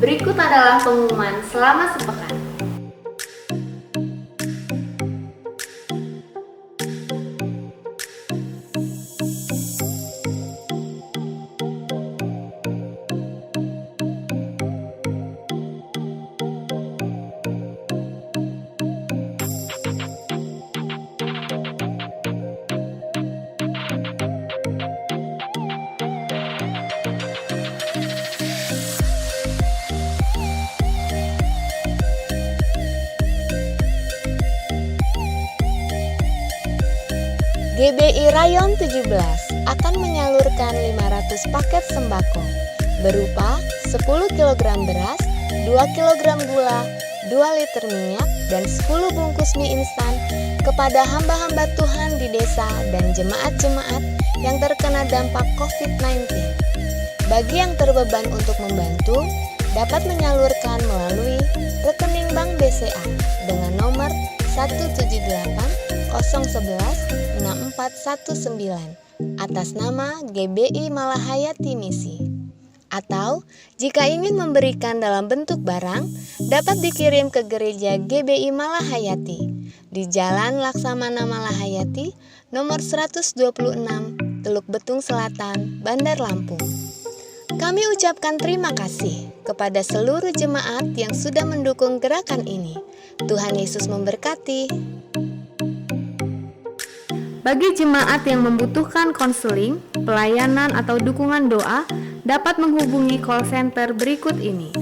Berikut adalah pengumuman selama sepekan. GBI Rayon 17 akan menyalurkan 500 paket sembako berupa 10 kg beras, 2 kg gula, 2 liter minyak, dan 10 bungkus mie instan kepada hamba-hamba Tuhan di desa dan jemaat-jemaat yang terkena dampak COVID-19. Bagi yang terbeban untuk membantu, dapat menyalurkan melalui rekening Bank BCA dengan nomor 178-011-6419 atas nama GBI Malahayati Misi. Atau jika ingin memberikan dalam bentuk barang, dapat dikirim ke gereja GBI Malahayati di Jalan Laksamana Malahayati nomor 126 Teluk Betung Selatan, Bandar Lampung. Kami ucapkan terima kasih kepada seluruh jemaat yang sudah mendukung gerakan ini. Tuhan Yesus memberkati. Bagi jemaat yang membutuhkan konseling, pelayanan atau dukungan doa, dapat menghubungi call center berikut ini.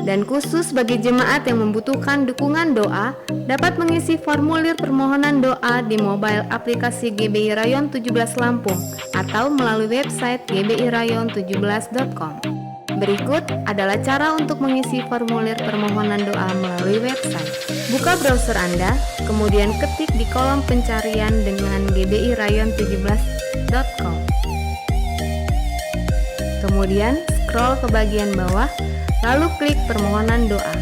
Dan khusus bagi jemaat yang membutuhkan dukungan doa, dapat mengisi formulir permohonan doa di mobile aplikasi GBI Rayon 17 Lampung atau melalui website gbirayon17.com. Berikut adalah cara untuk mengisi formulir permohonan doa melalui website. Buka browser Anda, kemudian ketik di kolom pencarian dengan gbirayon17.com. Kemudian scroll ke bagian bawah, lalu klik permohonan doa.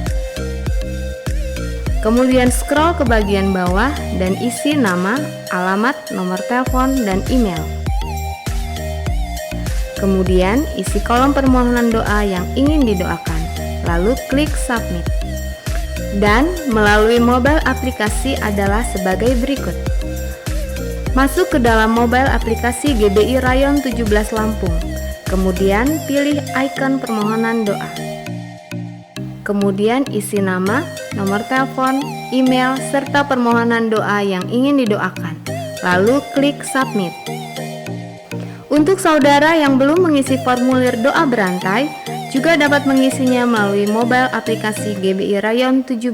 Kemudian scroll ke bagian bawah dan isi nama, alamat, nomor telepon, dan email. Kemudian isi kolom permohonan doa yang ingin didoakan, lalu klik submit. Dan melalui mobile aplikasi adalah sebagai berikut. Masuk ke dalam mobile aplikasi GBI Rayon 17 Lampung. Kemudian pilih icon permohonan doa. Kemudian isi nama, nomor telepon, email, serta permohonan doa yang ingin didoakan. Lalu klik submit. Untuk saudara yang belum mengisi formulir doa berantai, juga dapat mengisinya melalui mobile aplikasi GBI Rayon 17.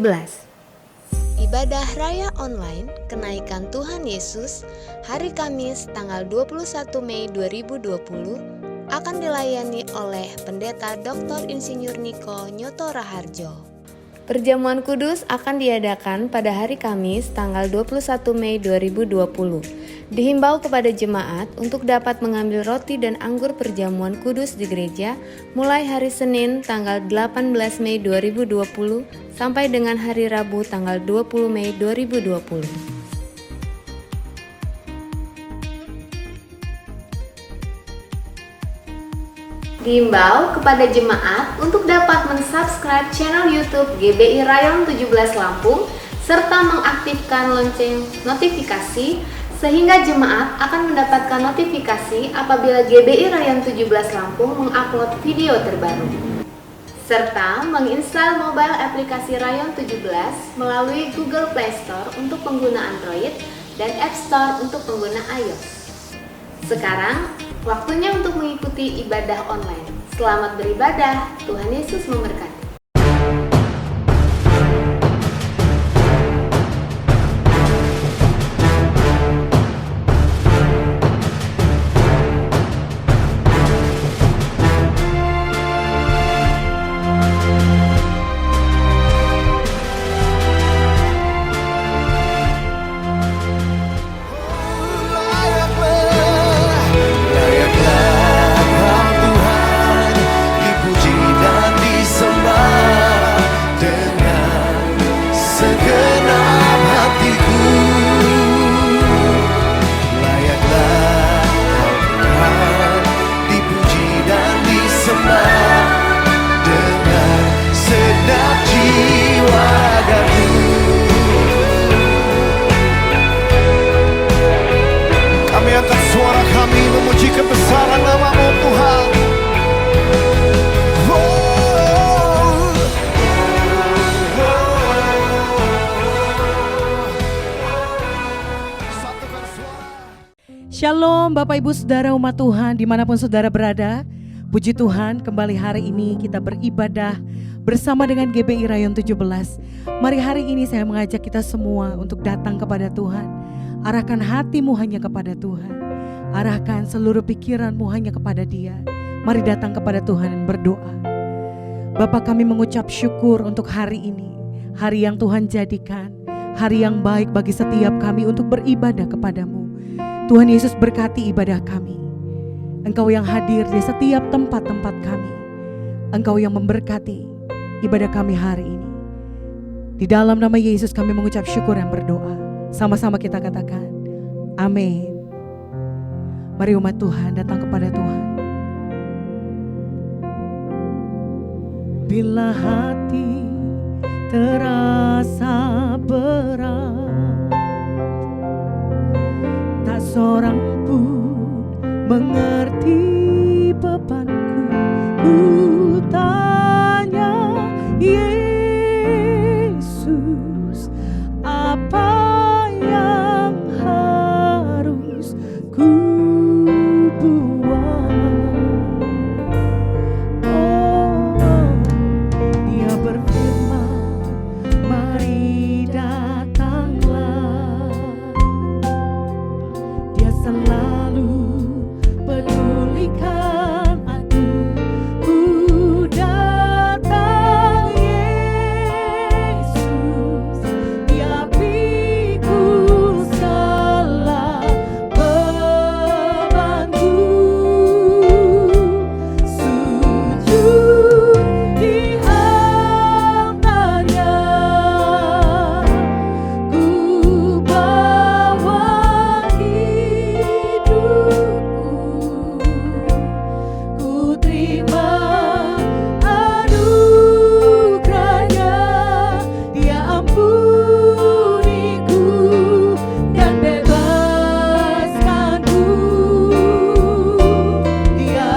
Ibadah Raya Online Kenaikan Tuhan Yesus hari Kamis tanggal 21 Mei 2020 akan dilayani oleh Pendeta Dr. Insinyur Niko Nyoto Raharjo. Perjamuan kudus akan diadakan pada hari Kamis tanggal 21 Mei 2020. Dihimbau kepada jemaat untuk dapat mengambil roti dan anggur perjamuan kudus di gereja mulai hari Senin tanggal 18 Mei 2020 sampai dengan hari Rabu tanggal 20 Mei 2020. Diimbau kepada jemaat untuk dapat mensubscribe channel YouTube GBI Rayon 17 Lampung serta mengaktifkan lonceng notifikasi sehingga jemaat akan mendapatkan notifikasi apabila GBI Rayon 17 Lampung mengupload video terbaru. Serta menginstal mobile aplikasi Rayon 17 melalui Google Play Store untuk pengguna Android dan App Store untuk pengguna iOS. Sekarang, waktunya untuk mengikuti ibadah online. Selamat beribadah, Tuhan Yesus memberkati. Layaklah Kau Tuhan, dipuji dan disembah. Shalom Bapak Ibu Saudara umat Tuhan dimanapun saudara berada. Puji Tuhan kembali hari ini kita beribadah bersama dengan GBI Rayon 17. Mari hari ini saya mengajak kita semua untuk datang kepada Tuhan. Arahkan hatimu hanya kepada Tuhan. Arahkan seluruh pikiranmu hanya kepada Dia. Mari datang kepada Tuhan dan berdoa. Bapa, kami mengucap syukur untuk hari ini. Hari yang Tuhan jadikan. Hari yang baik bagi setiap kami untuk beribadah kepadamu. Tuhan Yesus berkati ibadah kami. Engkau yang hadir di setiap tempat-tempat kami. Engkau yang memberkati ibadah kami hari ini. Di dalam nama Yesus kami mengucap syukur dan berdoa. Sama-sama kita katakan, amin. Mari umat Tuhan datang kepada Tuhan. Bila hati terasa berat, tak seorang pun mengerti bebanku. Ku tanya Yesus, apa yang harus ku buat? Oh, Dia berfirman, mari datanglah. Dia selalu pedulikan aku. Ku datang Yesus, Dia pikul segala bebanku. Sujud di altarnya, ku bawa hidupku. Ku terima anugerahnya, Dia ampuniku dan bebaskanku. Dia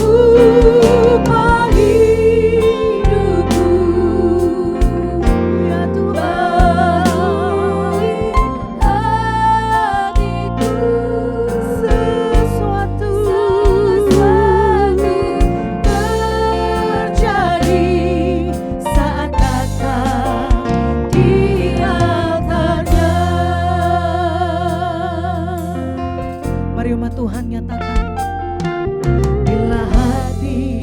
ubah hidupku. Ya Tuhan, hatiku sesuatu terjadi saat datang di altarnya. Mari umat Tuhan nyatakan, bila hati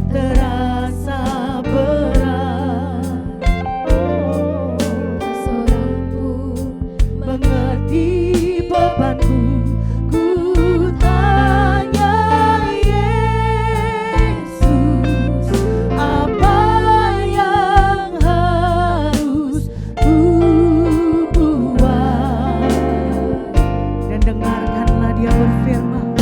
terasa berat, seorang pun mengerti bebanku. Ku tanya Yesus, apa yang harus ku buat? Dan dengarkanlah Dia berfirman,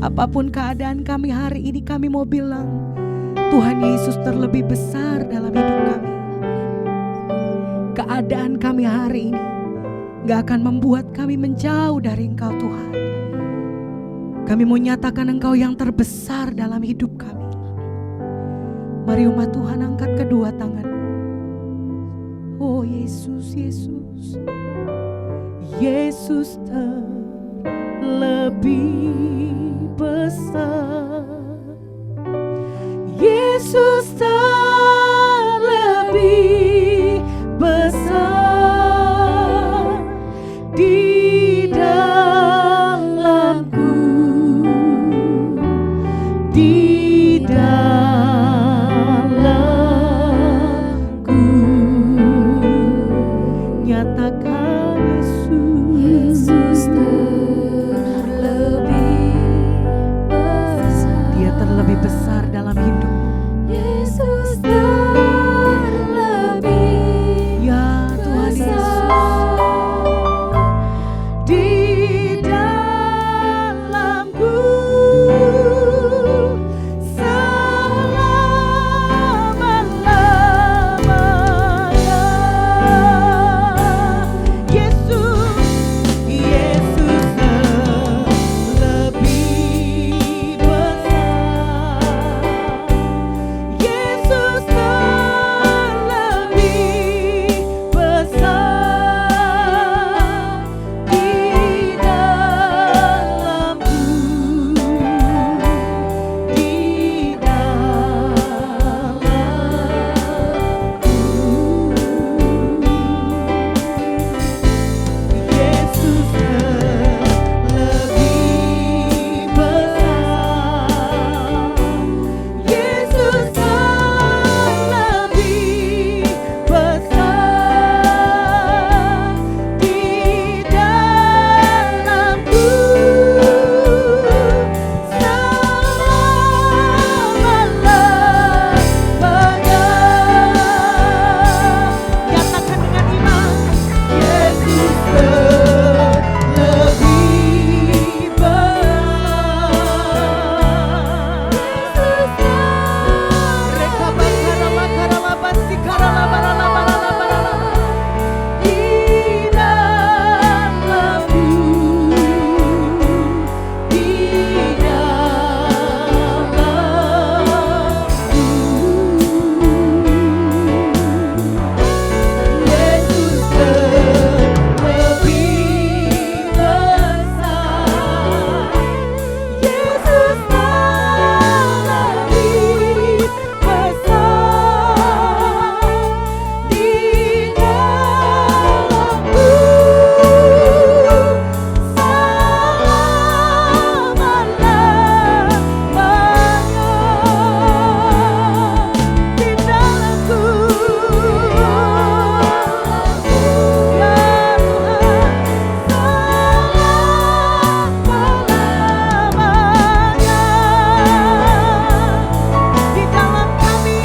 Apapun keadaan kami hari ini, kami mau bilang Tuhan Yesus terlebih besar dalam hidup kami. Keadaan kami hari ini gak akan membuat kami menjauh dari Engkau Tuhan. Kami mau nyatakan Engkau yang terbesar dalam hidup kami. Mari umat Tuhan angkat kedua tangan. Oh Yesus, Yesus, Yesus terlebih besar. Yesus terlebih besar di dalamku, di dalamku. Nyatakan Yesus terlebih besar. Dia terlebih besar dalam hidup. Yesus terlebih, ya Tuhan Yesus, di dalamku selama-lamanya. Yesus, Yesus terlebih besar. Yesus terlebih besar di dalamku, di dalamku. Yesus terlebih besar. Yesus terlebih besar di dalamku selama-lamanya. Nyatakan dengan iman, Yesus terlebih besar. Mereka di dalamku, di dalamku. Yesus terlebih besar. Yesus terlebih besar di dalamku selama-lamanya. Di dalamku, ya Tuhan, selama-lamanya. Di dalam kami,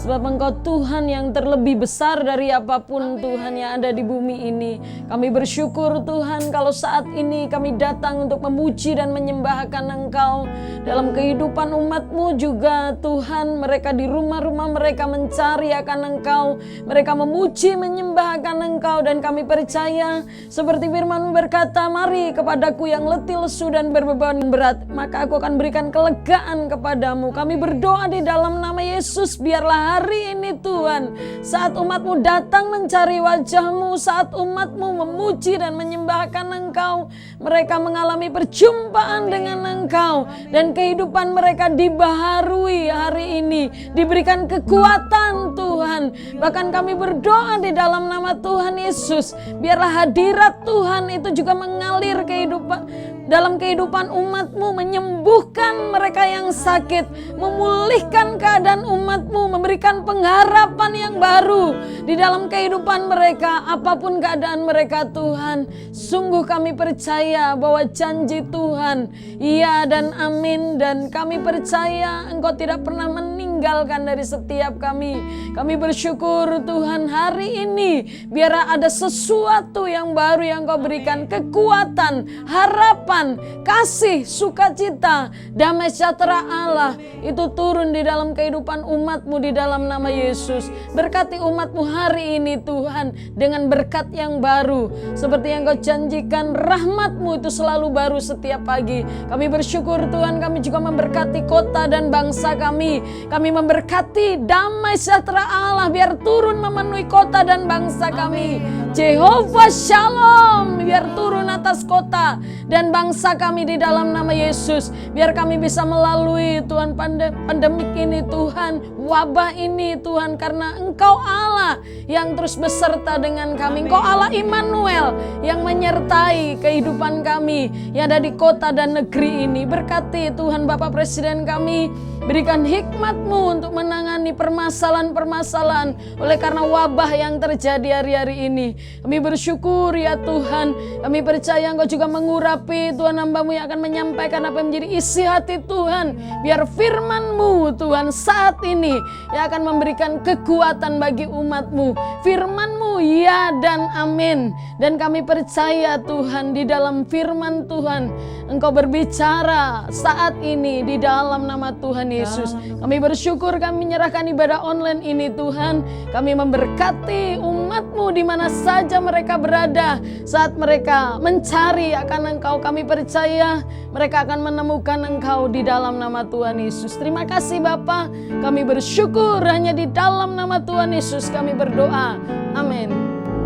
Sebab Engkau Tuhan yang terlebih besar dari apapun Tuhan yang ada di bumi ini. Kami bersyukur Tuhan kalau saat ini kami datang untuk memuji dan menyembahkan Engkau. Dalam kehidupan umat-Mu juga Tuhan, mereka di rumah-rumah mereka mencari akan Engkau. Mereka memuji menyembahkan Engkau, dan kami percaya seperti firman-Mu berkata, mari kepadaku yang letih lesu dan berbeban berat, maka aku akan berikan kelegaan kepadamu. Kami berdoa di dalam nama Yesus, biarlah hari ini Tuhan, saat umat-Mu datang mencari wajah-Mu, saat umat-Mu memuji dan menyembahkan Engkau, mereka mengalami perjumpaan dengan Engkau, dan kehidupan mereka dibaharui hari ini, diberikan kekuatan Tuhan. Bahkan kami berdoa di dalam nama Tuhan Yesus, biarlah hadirat Tuhan itu juga mengalir kehidupan dalam kehidupan umat-Mu, menyembuhkan mereka yang sakit, memulihkan keadaan umat-Mu, memberikan pengharapan yang baru di dalam kehidupan mereka, apapun keadaan mereka Tuhan. Sungguh kami percaya bahwa janji Tuhan, iya dan amin, dan kami percaya Engkau tidak pernah meninggalkan dari setiap kami. Kami bersyukur Tuhan hari ini, biar ada sesuatu yang baru yang Kau berikan, kekuatan, harapan, kasih, sukacita, damai sejahtera Allah itu turun di dalam kehidupan umat-Mu di dalam nama Yesus. Berkati umat-Mu hari ini Tuhan dengan berkat yang baru, seperti yang Kau janjikan, rahmat-Mu itu selalu baru setiap pagi. Kami bersyukur Tuhan, kami juga memberkati kota dan bangsa kami. Kami memberkati damai sejahtera Allah biar turun memenuhi kota dan bangsa kami. Jehovah Shalom biar turun atas kota dan bangsa kami di dalam nama Yesus. Biar kami bisa melalui Tuhan pandemik ini Tuhan, wabah ini Tuhan, karena Engkau Allah yang terus beserta dengan kami. Engkau Allah Immanuel yang menyertai kehidupan kami yang ada di kota dan negeri ini. Berkati Tuhan Bapak Presiden kami, berikan hikmat-Mu untuk menangani permasalahan-permasalahan oleh karena wabah yang terjadi hari-hari ini. Kami bersyukur ya Tuhan, kami percaya Engkau juga mengurapi Tuhan hamba-Mu yang akan menyampaikan apa yang menjadi isi hati Tuhan. Biar firman-Mu Tuhan saat ini yang akan memberikan kekuatan bagi umat-Mu. Firman-Mu ya dan amin. Dan kami percaya Tuhan, di dalam firman Tuhan Engkau berbicara saat ini di dalam nama Tuhan Yesus. Kami bersyukur, kami menyerahkan ibadah online ini Tuhan. Kami memberkati umat-Mu di mana saja mereka berada. Saat mereka mencari akan Engkau, kami percaya mereka akan menemukan Engkau di dalam nama Tuhan Yesus. Terima kasih Bapa, kami bersyukur hanya di dalam nama Tuhan Yesus kami berdoa. Amin.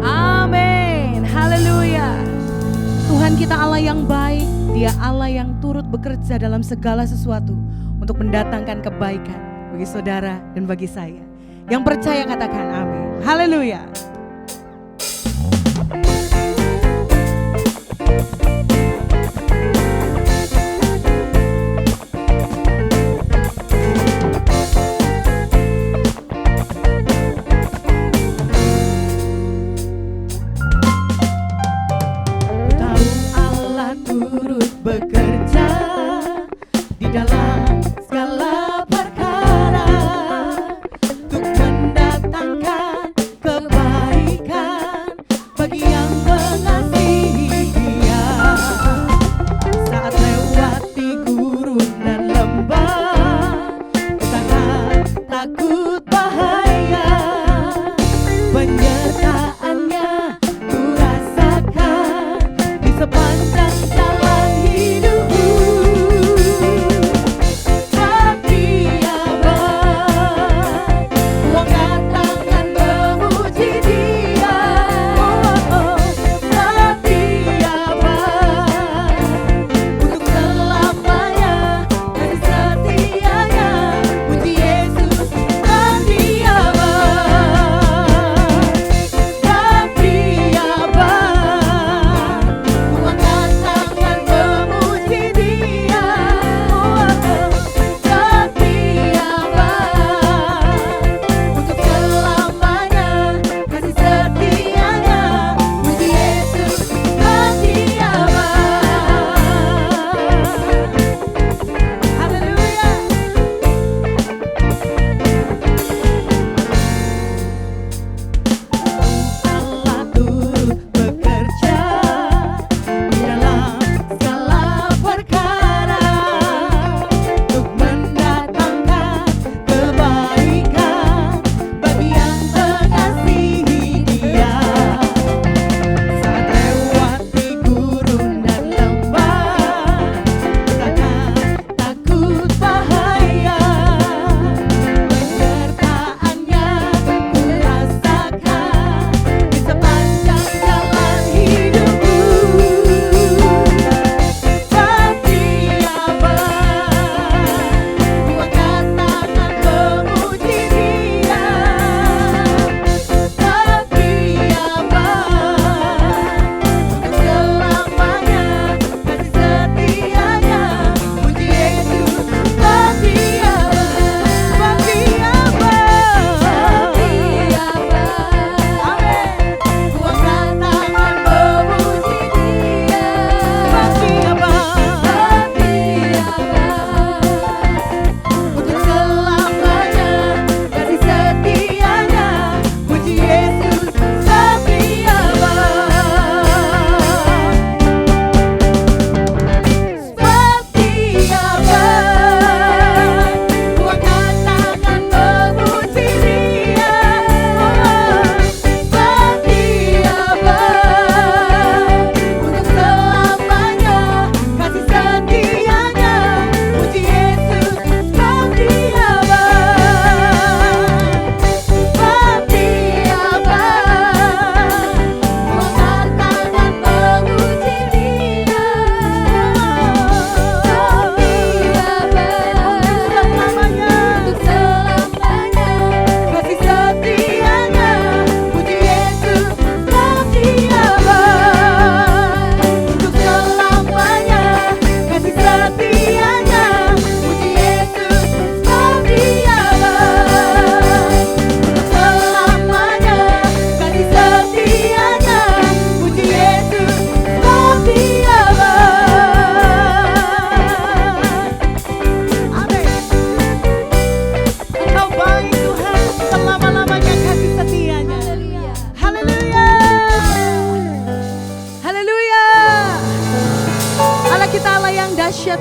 Amin. Haleluya. Tuhan kita Allah yang baik, Dia Allah yang turut bekerja dalam segala sesuatu untuk mendatangkan kebaikan bagi saudara dan bagi saya. Yang percaya katakan amin. Haleluya. Bekerja di dalam segala perkara untuk mendatangkan kebaikan.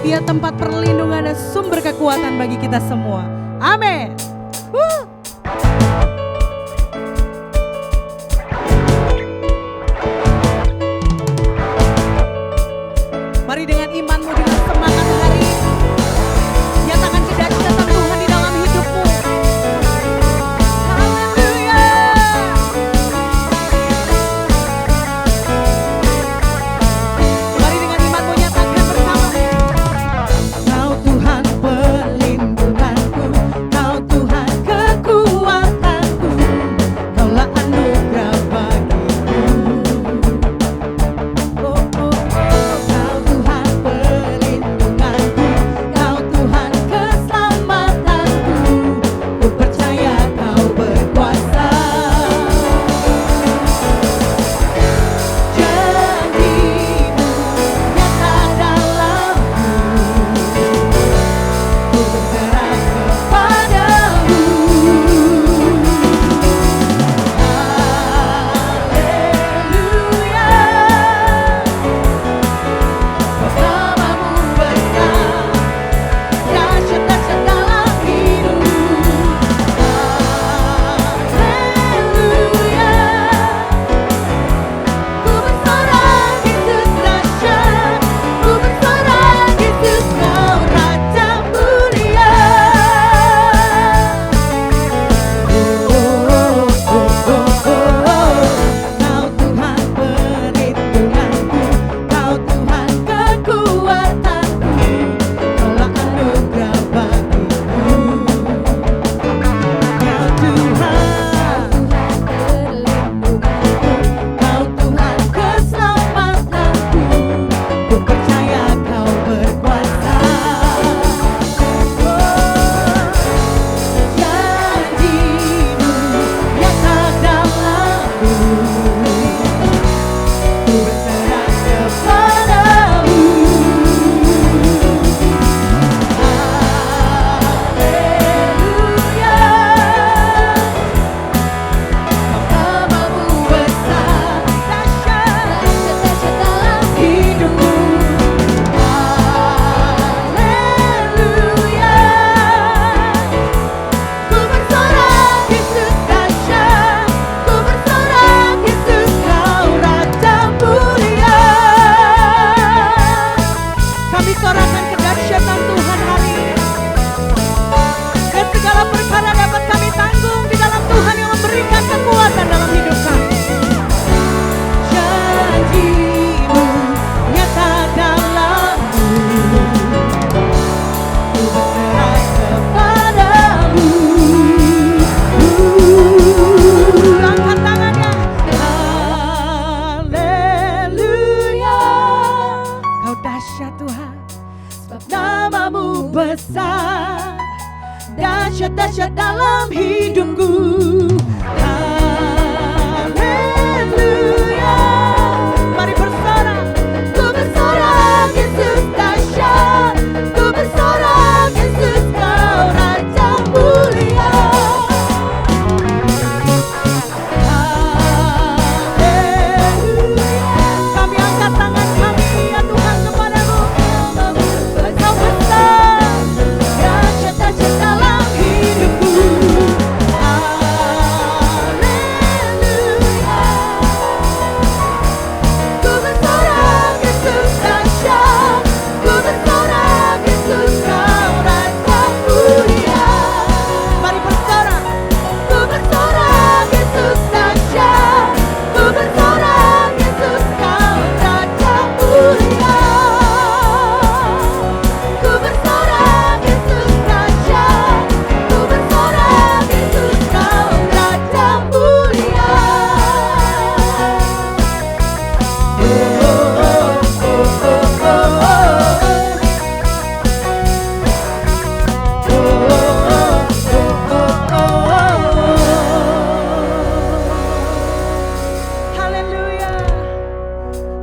Dia tempat perlindungan dan sumber kekuatan bagi kita semua. Amin. Mari dengan imanmu, dengan semangat hari ini, nyatakan kedahsyatan Tuhan di dalam hidupmu. Haleluya. Mari dengan imanmu nyatakan bersama. Kau Tuhan perlindunganku, Kau Tuhan kekuatanku, Kaulah anugerah bagiku. Oh, oh, oh. Kau Tuhan perlindunganku, Kau Tuhan keselamatanku, ku percaya Kau berkuasa. Janji-Mu nyata dalamku, ku berserah kepadamu. Haleluya. Bersamamu besar, dahsyat-dahsyat dalam hidupku. Haleluya. Ku bersorak Yesus dahsyat, ku bersorak Yesus Kau Raja mulia. Kau Tuhan perlindunganku, Kau Tuhan kekuatanku, Kaulah anugerah bagiku. Kau Tuhan perlindunganku, Kau Tuhan keselamatanku, ku percaya Kau berkuasa. Janji-Mu nyata dalamku, ku berserah kepadamu. Haleluya. Bersamamu besar, dahsyat-dahsyat dalam hidupku. Haleluya. Ku bersorak Yesus dahsyat, ku bersorak Yesus Kau Raja mulia. Kami sorakan kedahsyatan Tuhan hari ini. Dan segala perkara dapat kami tanggung di dalam Tuhan yang memberikan kekuatan dalam hidup kami. Janji-Mu nyata dalamku, ku berserah kepadamu. Angkat tangannya. Haleluya. Kau dahsyat Tuhan, sebab nama-Mu besar, dahsyat-dahsyat dalam hidupku. Haleluya. Mari bersorak. Ku bersorak Yesus dahsyat, ku bersorak Yesus Kau Raja mulia. Haleluya. Kami angkat tangan kami ya Tuhan kepadamu. Kau besar, dahsyat-dahsyat dalam hidupku.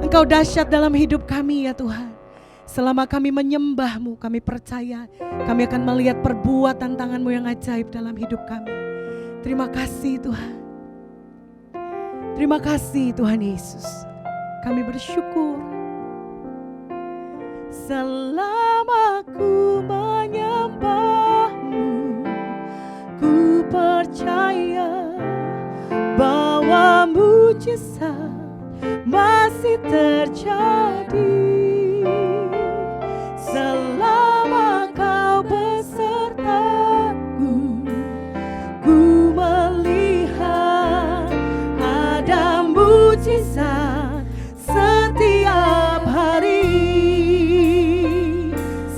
Engkau dahsyat dalam hidup kami ya Tuhan. Selama kami menyembah-Mu, kami percaya kami akan melihat perbuatan tangan-Mu yang ajaib dalam hidup kami. Terima kasih Tuhan. Terima kasih Tuhan Yesus. Kami bersyukur. Selamat Selama ku menyembahmu, ku percaya bahwa mujizat masih terjadi. Selama kau besertaku, ku melihat ada mujizat setiap hari.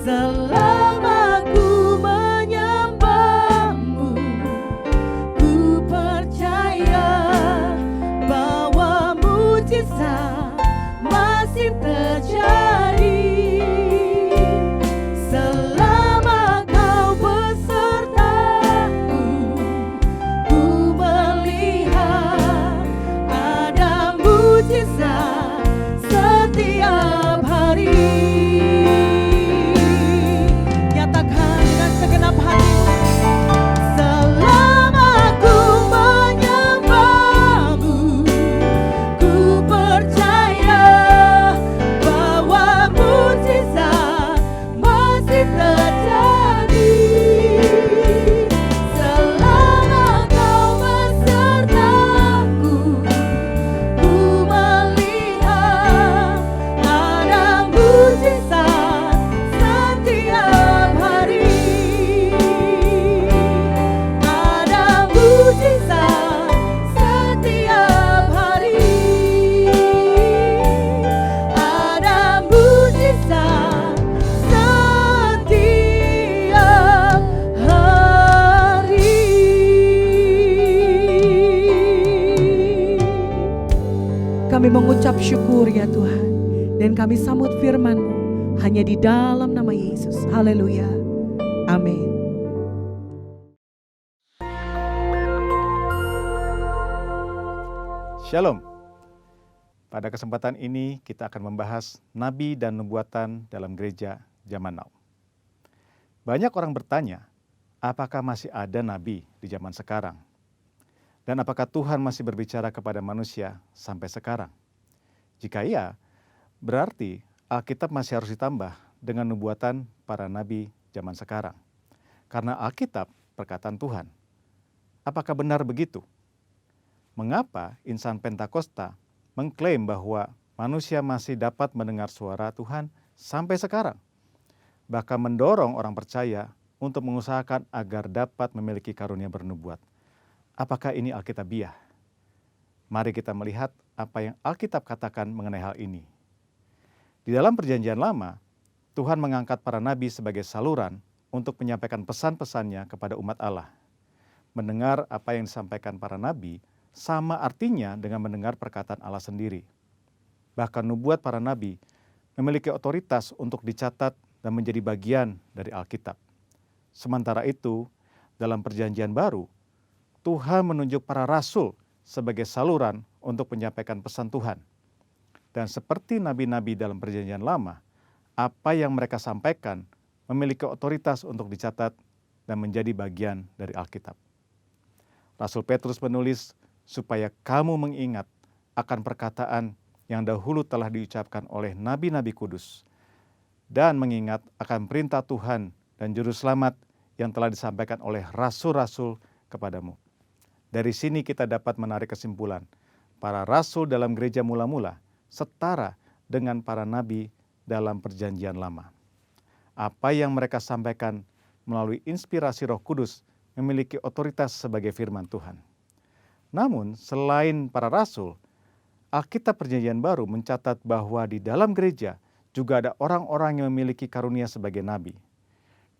Selama ku menyembahmu, ku percaya bahwa mujizat masih terjadi. Selama kau besertaku, ku melihat ada mujizat setiap hari. Nyatakan dengan segenap hatimu. Selama ku menyembahmu, ku percaya bahwa mujizat masih terjadi. Selama kau besertaku, ku melihat ada mujizat setiap hari. Ada mujizat setiap hari. Ada mujizat setiap hari. Kami mengucap syukur ya Tuhan, dan kami sambut firman-Mu hanya di dalam nama Yesus. Haleluya. Amin. Shalom. Pada kesempatan ini kita akan membahas nabi dan nubuatan dalam gereja zaman now. Banyak orang bertanya, apakah masih ada nabi di zaman sekarang? Dan apakah Tuhan masih berbicara kepada manusia sampai sekarang? Jika iya, berarti Alkitab masih harus ditambah dengan nubuatan para nabi zaman sekarang. Karena Alkitab perkataan Tuhan. Apakah benar begitu? Mengapa insan Pentakosta mengklaim bahwa manusia masih dapat mendengar suara Tuhan sampai sekarang? Bahkan mendorong orang percaya untuk mengusahakan agar dapat memiliki karunia bernubuat. Apakah ini Alkitabiah? Mari kita melihat apa yang Alkitab katakan mengenai hal ini. Di dalam Perjanjian Lama, Tuhan mengangkat para nabi sebagai saluran untuk menyampaikan pesan-pesannya kepada umat Allah. Mendengar apa yang disampaikan para nabi sama artinya dengan mendengar perkataan Allah sendiri. Bahkan nubuat para nabi memiliki otoritas untuk dicatat dan menjadi bagian dari Alkitab. Sementara itu, dalam Perjanjian Baru, Tuhan menunjuk para rasul sebagai saluran untuk menyampaikan pesan Tuhan. Dan seperti nabi-nabi dalam Perjanjian Lama, apa yang mereka sampaikan memiliki otoritas untuk dicatat dan menjadi bagian dari Alkitab. Rasul Petrus menulis, supaya kamu mengingat akan perkataan yang dahulu telah diucapkan oleh nabi-nabi kudus, dan mengingat akan perintah Tuhan dan juru selamat yang telah disampaikan oleh rasul-rasul kepadamu. Dari sini kita dapat menarik kesimpulan, para rasul dalam gereja mula-mula setara dengan para nabi dalam Perjanjian Lama. Apa yang mereka sampaikan melalui inspirasi Roh Kudus memiliki otoritas sebagai firman Tuhan. Namun, selain para rasul, Alkitab Perjanjian Baru mencatat bahwa di dalam gereja juga ada orang-orang yang memiliki karunia sebagai nabi.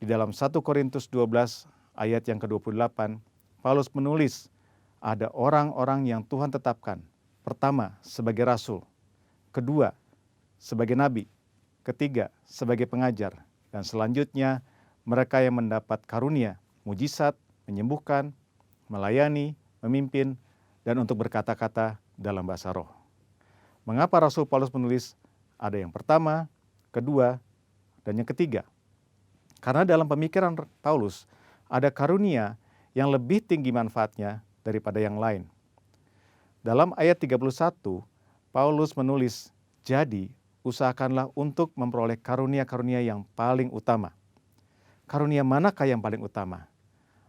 Di dalam 1 Korintus 12 ayat yang ke-28, Paulus menulis, ada orang-orang yang Tuhan tetapkan. Pertama, sebagai rasul. Kedua, sebagai nabi. Ketiga, sebagai pengajar. Dan selanjutnya, mereka yang mendapat karunia, mujizat, menyembuhkan, melayani, memimpin, dan untuk berkata-kata dalam bahasa roh. Mengapa Rasul Paulus menulis ada yang pertama, kedua, dan yang ketiga? Karena dalam pemikiran Paulus ada karunia yang lebih tinggi manfaatnya daripada yang lain. Dalam ayat 31, Paulus menulis, jadi usahakanlah untuk memperoleh karunia-karunia yang paling utama. Karunia manakah yang paling utama?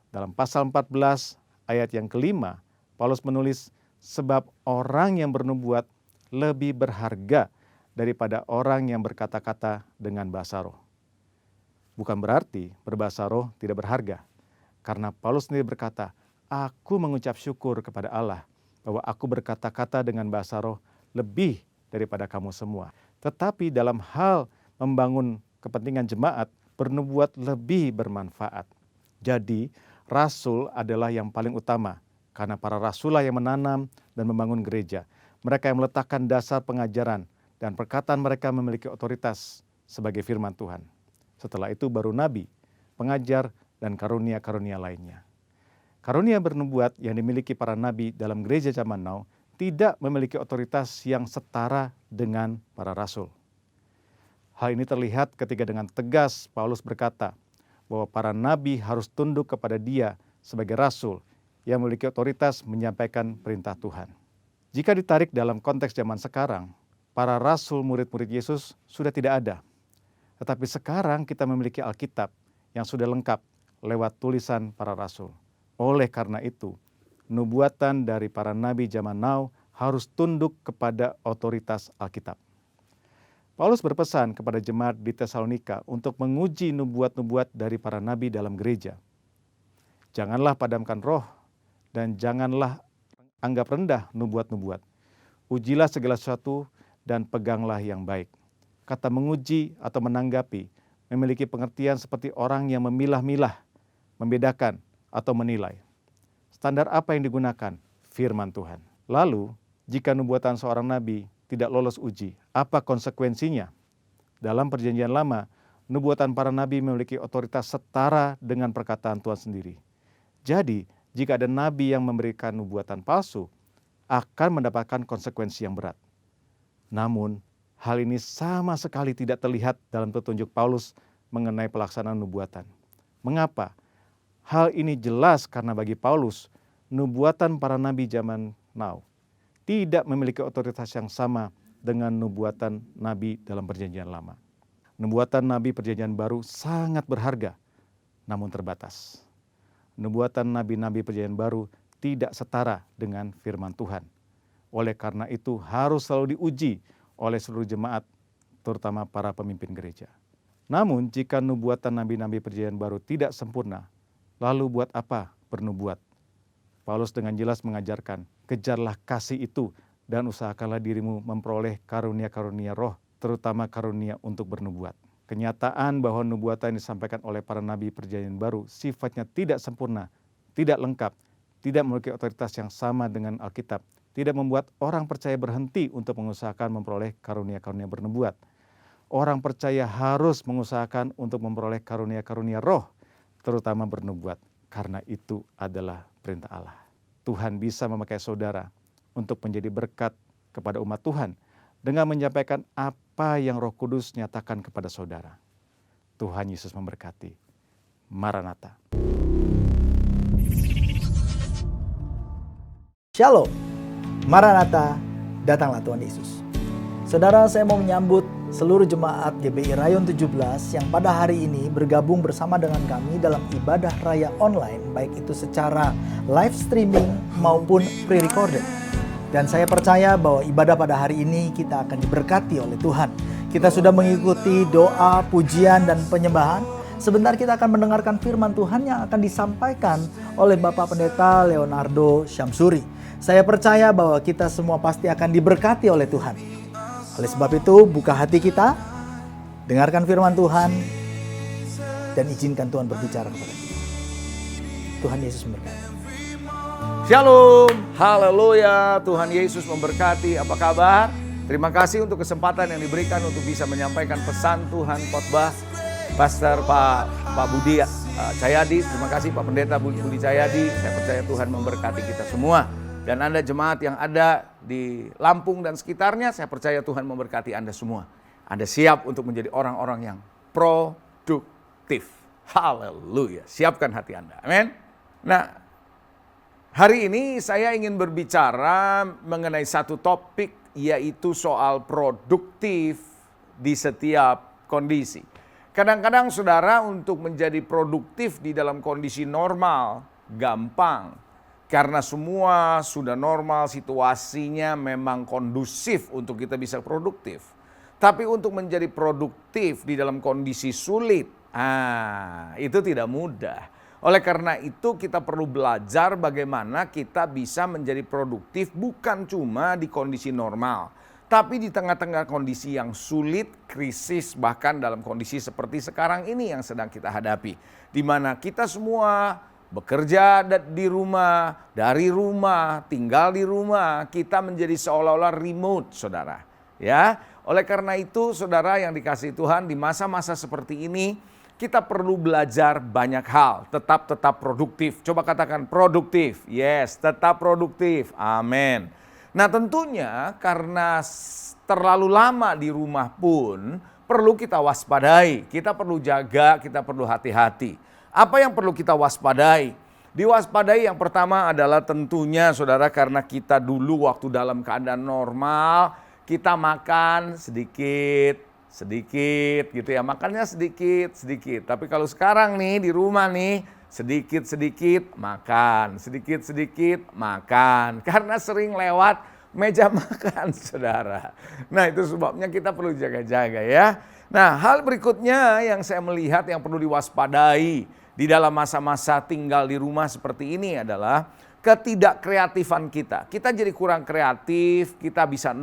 Dalam pasal 14 ayat yang kelima, Paulus menulis, sebab orang yang bernubuat lebih berharga daripada orang yang berkata-kata dengan bahasa roh. Bukan berarti berbahasa roh tidak berharga. Karena Paulus sendiri berkata, aku mengucap syukur kepada Allah bahwa aku berkata-kata dengan bahasa roh lebih daripada kamu semua. Tetapi dalam hal membangun kepentingan jemaat, bernubuat lebih bermanfaat. Jadi, rasul adalah yang paling utama, karena para rasul lah yang menanam dan membangun gereja. Mereka yang meletakkan dasar pengajaran, dan perkataan mereka memiliki otoritas sebagai firman Tuhan. Setelah itu baru nabi, pengajar, dan karunia-karunia lainnya. Karunia bernubuat yang dimiliki para nabi dalam gereja zaman now tidak memiliki otoritas yang setara dengan para rasul. Hal ini terlihat ketika dengan tegas Paulus berkata bahwa para nabi harus tunduk kepada dia sebagai rasul yang memiliki otoritas menyampaikan perintah Tuhan. Jika ditarik dalam konteks zaman sekarang, para rasul murid-murid Yesus sudah tidak ada. Tetapi sekarang kita memiliki Alkitab yang sudah lengkap lewat tulisan para rasul. Oleh karena itu, nubuatan dari para nabi zaman now harus tunduk kepada otoritas Alkitab. Paulus berpesan kepada jemaat di Tesalonika untuk menguji nubuat-nubuat dari para nabi dalam gereja. Janganlah padamkan roh dan janganlah anggap rendah nubuat-nubuat. Ujilah segala sesuatu dan peganglah yang baik. Kata menguji atau menanggapi memiliki pengertian seperti orang yang memilah-milah, membedakan atau menilai. Standar apa yang digunakan? Firman Tuhan. Lalu, jika nubuatan seorang nabi tidak lolos uji, apa konsekuensinya? Dalam perjanjian lama, nubuatan para nabi memiliki otoritas setara dengan perkataan Tuhan sendiri. Jadi, jika ada nabi yang memberikan nubuatan palsu, akan mendapatkan konsekuensi yang berat. Namun, hal ini sama sekali tidak terlihat dalam petunjuk Paulus mengenai pelaksanaan nubuatan. Mengapa? Hal ini jelas karena bagi Paulus, nubuatan para nabi zaman now tidak memiliki otoritas yang sama dengan nubuatan nabi dalam perjanjian lama. Nubuatan nabi perjanjian baru sangat berharga, namun terbatas. Nubuatan nabi-nabi perjanjian baru tidak setara dengan firman Tuhan. Oleh karena itu harus selalu diuji oleh seluruh jemaat, terutama para pemimpin gereja. Namun jika nubuatan nabi-nabi perjanjian baru tidak sempurna, lalu buat apa bernubuat? Paulus dengan jelas mengajarkan, kejarlah kasih itu dan usahakanlah dirimu memperoleh karunia-karunia roh, terutama karunia untuk bernubuat. Kenyataan bahwa nubuatan yang disampaikan oleh para nabi perjanjian baru sifatnya tidak sempurna, tidak lengkap, tidak memiliki otoritas yang sama dengan Alkitab, tidak membuat orang percaya berhenti untuk mengusahakan memperoleh karunia-karunia bernubuat. Orang percaya harus mengusahakan untuk memperoleh karunia-karunia roh, terutama bernubuat, karena itu adalah perintah Allah. Tuhan bisa memakai saudara untuk menjadi berkat kepada umat Tuhan dengan menyampaikan apa yang Roh Kudus nyatakan kepada saudara. Tuhan Yesus memberkati. Maranatha. Shalom, Maranatha, datanglah Tuhan Yesus. Saudara, saya mau menyambut seluruh jemaat GBI Rayon 17 yang pada hari ini bergabung bersama dengan kami dalam ibadah raya online, baik itu secara live streaming maupun pre-recorded. Dan saya percaya bahwa ibadah pada hari ini kita akan diberkati oleh Tuhan. Kita sudah mengikuti doa, pujian, dan penyembahan. Sebentar kita akan mendengarkan firman Tuhan yang akan disampaikan oleh Bapak Pendeta Leonardo Syamsuri. Saya percaya bahwa kita semua pasti akan diberkati oleh Tuhan. Oleh sebab itu, buka hati kita, dengarkan firman Tuhan, dan izinkan Tuhan berbicara kepada kita. Tuhan Yesus memberkati. Shalom, haleluya, Tuhan Yesus memberkati. Apa kabar? Terima kasih untuk kesempatan yang diberikan untuk bisa menyampaikan pesan Tuhan khotbah Pastor Pak Budi Cahyadi. Terima kasih Pak Pendeta Budi Cahyadi. Saya percaya Tuhan memberkati kita semua. Dan Anda jemaat yang ada di Lampung dan sekitarnya, saya percaya Tuhan memberkati Anda semua. Anda siap untuk menjadi orang-orang yang produktif. Haleluya. Siapkan hati Anda. Amin. Nah, hari ini saya ingin berbicara mengenai satu topik, yaitu soal produktif di setiap kondisi. Kadang-kadang saudara untuk menjadi produktif di dalam kondisi normal gampang. Karena semua sudah normal, situasinya memang kondusif untuk kita bisa produktif. Tapi untuk menjadi produktif di dalam kondisi sulit, itu tidak mudah. Oleh karena itu kita perlu belajar bagaimana kita bisa menjadi produktif bukan cuma di kondisi normal. Tapi di tengah-tengah kondisi yang sulit, krisis, bahkan dalam kondisi seperti sekarang ini yang sedang kita hadapi. Di mana kita semua bekerja di rumah, dari rumah, tinggal di rumah, kita menjadi seolah-olah remote, saudara. Ya, oleh karena itu, saudara yang dikasihi Tuhan, di masa-masa seperti ini, kita perlu belajar banyak hal, tetap produktif. Coba katakan produktif, yes, tetap produktif, amin. Nah tentunya karena terlalu lama di rumah pun perlu kita waspadai, kita perlu jaga, kita perlu hati-hati. Apa yang perlu kita waspadai? Diwaspadai yang pertama adalah tentunya saudara karena kita dulu waktu dalam keadaan normal, kita makan sedikit gitu ya, makannya sedikit. Tapi kalau sekarang nih di rumah nih, sedikit makan, sedikit makan. Karena sering lewat meja makan, saudara. Nah itu sebabnya kita perlu jaga-jaga ya. Nah hal berikutnya yang saya melihat yang perlu diwaspadai di dalam masa-masa tinggal di rumah seperti ini adalah ketidakkreatifan kita. Kita jadi kurang kreatif, kita bisa...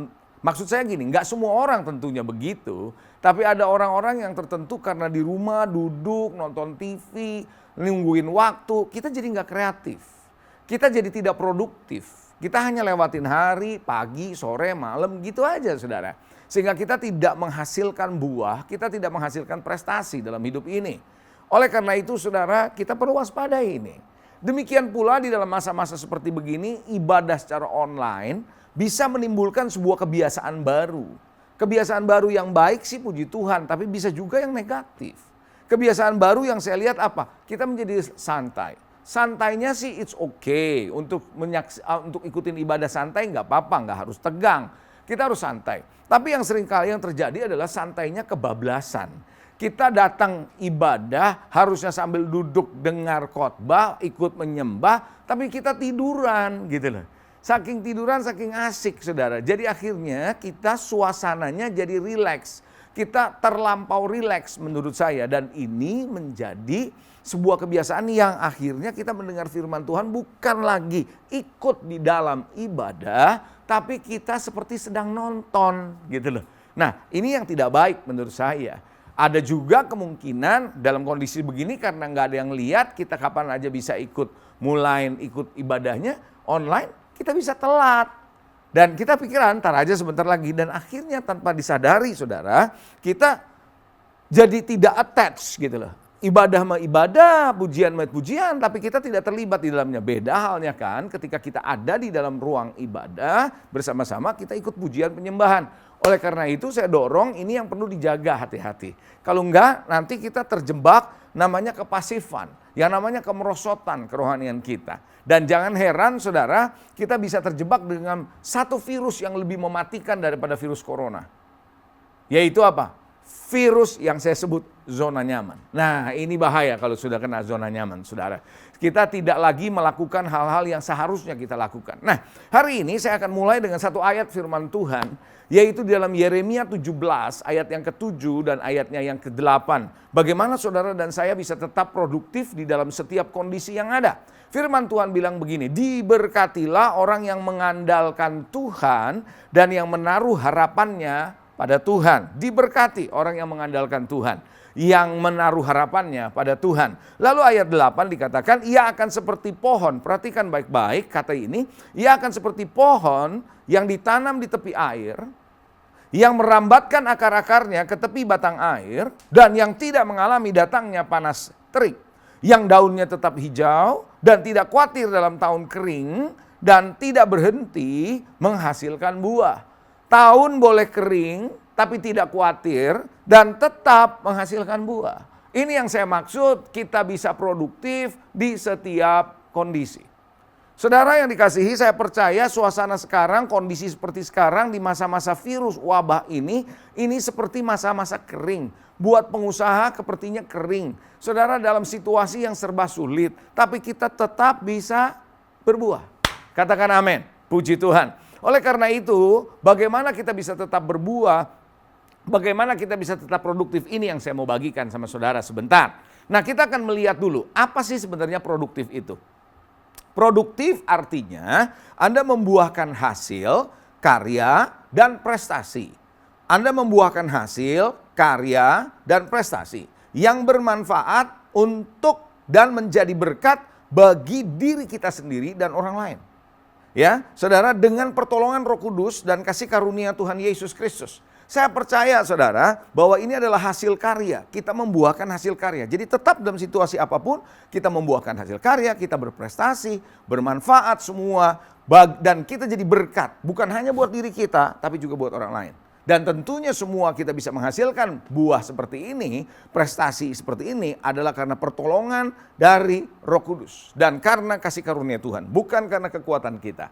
Maksud saya gini, nggak semua orang tentunya begitu, tapi ada orang-orang yang tertentu karena di rumah duduk, nonton TV, nungguin waktu, kita jadi nggak kreatif. Kita jadi tidak produktif. Kita hanya lewatin hari, pagi, sore, malam, gitu aja saudara. Sehingga kita tidak menghasilkan buah, kita tidak menghasilkan prestasi dalam hidup ini. Oleh karena itu saudara, kita perlu waspadai ini. Demikian pula di dalam masa-masa seperti begini, ibadah secara online bisa menimbulkan sebuah kebiasaan baru. Kebiasaan baru yang baik sih puji Tuhan, tapi bisa juga yang negatif. Kebiasaan baru yang saya lihat apa? Kita menjadi santai. Santainya sih it's okay. Untuk ikutin ibadah santai nggak apa-apa, nggak harus tegang. Kita harus santai. Tapi yang seringkali yang terjadi adalah santainya kebablasan. Kita datang ibadah harusnya sambil duduk dengar khotbah, ikut menyembah, tapi kita tiduran gitu loh. Saking tiduran, saking asik saudara. Jadi akhirnya kita suasananya jadi rileks. Kita terlampau rileks menurut saya. Dan ini menjadi sebuah kebiasaan yang akhirnya kita mendengar firman Tuhan bukan lagi ikut di dalam ibadah. Tapi kita seperti sedang nonton gitu loh. Nah ini yang tidak baik menurut saya. Ada juga kemungkinan dalam kondisi begini karena nggak ada yang lihat, kita kapan aja bisa ikut ibadahnya online. Kita bisa telat dan kita pikiran ntar aja sebentar lagi dan akhirnya tanpa disadari saudara kita jadi tidak attach gitu loh. Ibadah mah ibadah, pujian mah pujian, tapi kita tidak terlibat di dalamnya. Beda halnya kan ketika kita ada di dalam ruang ibadah bersama-sama kita ikut pujian penyembahan. Oleh karena itu saya dorong ini yang perlu dijaga hati-hati. Kalau enggak nanti kita terjebak namanya kepasifan, yang namanya kemerosotan kerohanian kita. Dan jangan heran saudara, kita bisa terjebak dengan satu virus yang lebih mematikan daripada virus corona. Yaitu apa? Virus yang saya sebut zona nyaman. Nah ini bahaya kalau sudah kena zona nyaman saudara. Kita tidak lagi melakukan hal-hal yang seharusnya kita lakukan. Nah hari ini saya akan mulai dengan satu ayat firman Tuhan. Yaitu di dalam Yeremia 17 ayat yang ke-7 dan ayatnya yang ke-8. Bagaimana saudara dan saya bisa tetap produktif di dalam setiap kondisi yang ada. Firman Tuhan bilang begini, diberkatilah orang yang mengandalkan Tuhan dan yang menaruh harapannya pada Tuhan. Diberkati orang yang mengandalkan Tuhan, yang menaruh harapannya pada Tuhan. Lalu ayat 8 dikatakan, ia akan seperti pohon, perhatikan baik-baik kata ini, ia akan seperti pohon yang ditanam di tepi air, yang merambatkan akar-akarnya ke tepi batang air, dan yang tidak mengalami datangnya panas terik, yang daunnya tetap hijau, dan tidak khawatir dalam tahun kering, dan tidak berhenti menghasilkan buah. Tahun boleh kering, tapi tidak khawatir, dan tetap menghasilkan buah. Ini yang saya maksud, kita bisa produktif di setiap kondisi. Saudara yang dikasihi, saya percaya suasana sekarang, kondisi seperti sekarang di masa-masa virus wabah ini seperti masa-masa kering. Buat pengusaha sepertinya kering. Saudara, dalam situasi yang serba sulit, tapi kita tetap bisa berbuah. Katakan amin. Puji Tuhan. Oleh karena itu, bagaimana kita bisa tetap berbuah? Bagaimana kita bisa tetap produktif? Ini yang saya mau bagikan sama saudara sebentar. Nah, kita akan melihat dulu, apa sih sebenarnya produktif itu? Produktif artinya Anda membuahkan hasil, karya, dan prestasi. Anda membuahkan hasil, karya, dan prestasi yang bermanfaat untuk dan menjadi berkat bagi diri kita sendiri dan orang lain. Ya, saudara, dengan pertolongan Roh Kudus dan kasih karunia Tuhan Yesus Kristus. Saya percaya saudara bahwa ini adalah hasil karya. Kita membuahkan hasil karya. Jadi tetap dalam situasi apapun kita membuahkan hasil karya, kita berprestasi, bermanfaat semua. Dan kita jadi berkat. Bukan hanya buat diri kita tapi juga buat orang lain. Dan tentunya semua kita bisa menghasilkan buah seperti ini, prestasi seperti ini adalah karena pertolongan dari Roh Kudus. Dan karena kasih karunia Tuhan, bukan karena kekuatan kita.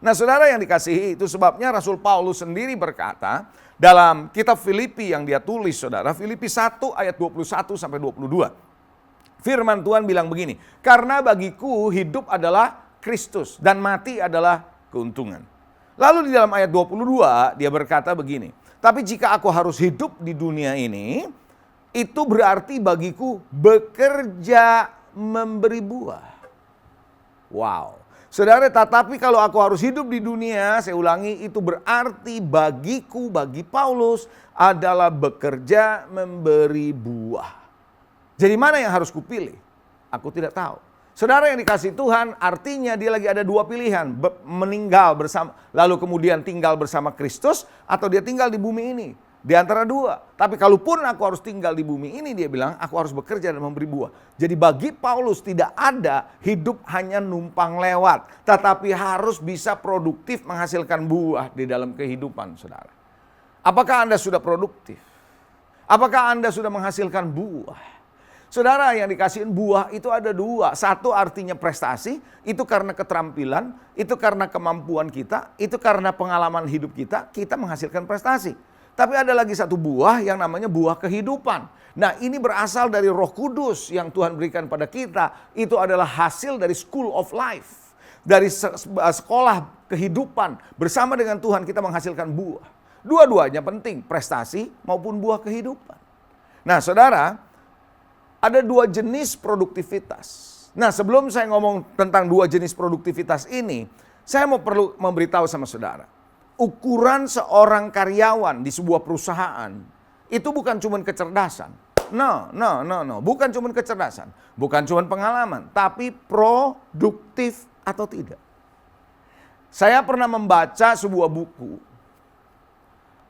Nah saudara yang dikasihi, itu sebabnya Rasul Paulus sendiri berkata dalam kitab Filipi yang dia tulis saudara, Filipi 1 ayat 21 sampai 22. Firman Tuhan bilang begini, karena bagiku hidup adalah Kristus dan mati adalah keuntungan. Lalu di dalam ayat 22 dia berkata begini, tapi jika aku harus hidup di dunia ini, itu berarti bagiku bekerja memberi buah. Wow. Saudara, tetapi kalau aku harus hidup di dunia, saya ulangi, itu berarti bagiku, bagi Paulus adalah bekerja memberi buah. Jadi mana yang harus kupilih? Aku tidak tahu. Saudara yang dikasih Tuhan, artinya dia lagi ada dua pilihan, meninggal bersama, lalu kemudian tinggal bersama Kristus, atau dia tinggal di bumi ini. Di antara dua. Tapi kalaupun aku harus tinggal di bumi ini, dia bilang aku harus bekerja dan memberi buah. Jadi bagi Paulus tidak ada hidup hanya numpang lewat. Tetapi harus bisa produktif menghasilkan buah di dalam kehidupan saudara. Apakah Anda sudah produktif? Apakah Anda sudah menghasilkan buah? Saudara yang dikasihin buah itu ada dua. Satu artinya prestasi, itu karena keterampilan, itu karena kemampuan kita, itu karena pengalaman hidup kita menghasilkan prestasi. Tapi ada lagi satu buah yang namanya buah kehidupan. Nah ini berasal dari Roh Kudus yang Tuhan berikan pada kita. Itu adalah hasil dari school of life. Dari sekolah kehidupan. Bersama dengan Tuhan kita menghasilkan buah. Dua-duanya penting, prestasi maupun buah kehidupan. Nah saudara, ada dua jenis produktivitas. Nah sebelum saya ngomong tentang dua jenis produktivitas ini, saya perlu memberitahu sama saudara. Ukuran seorang karyawan di sebuah perusahaan itu bukan cuma kecerdasan. No. Bukan cuma kecerdasan. Bukan cuma pengalaman. Tapi produktif atau tidak. Saya pernah membaca sebuah buku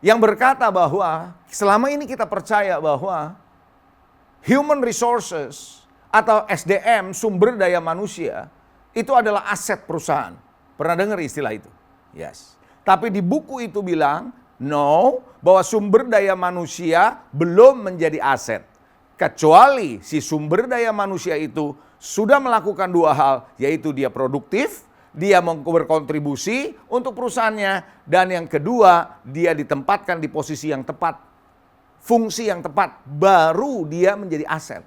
yang berkata bahwa selama ini kita percaya bahwa human resources atau SDM, sumber daya manusia, itu adalah aset perusahaan. Pernah dengar istilah itu? Yes. Tapi di buku itu bilang, no, bahwa sumber daya manusia belum menjadi aset. Kecuali si sumber daya manusia itu sudah melakukan dua hal, yaitu dia produktif, dia berkontribusi untuk perusahaannya, dan yang kedua, dia ditempatkan di posisi yang tepat, fungsi yang tepat, baru dia menjadi aset.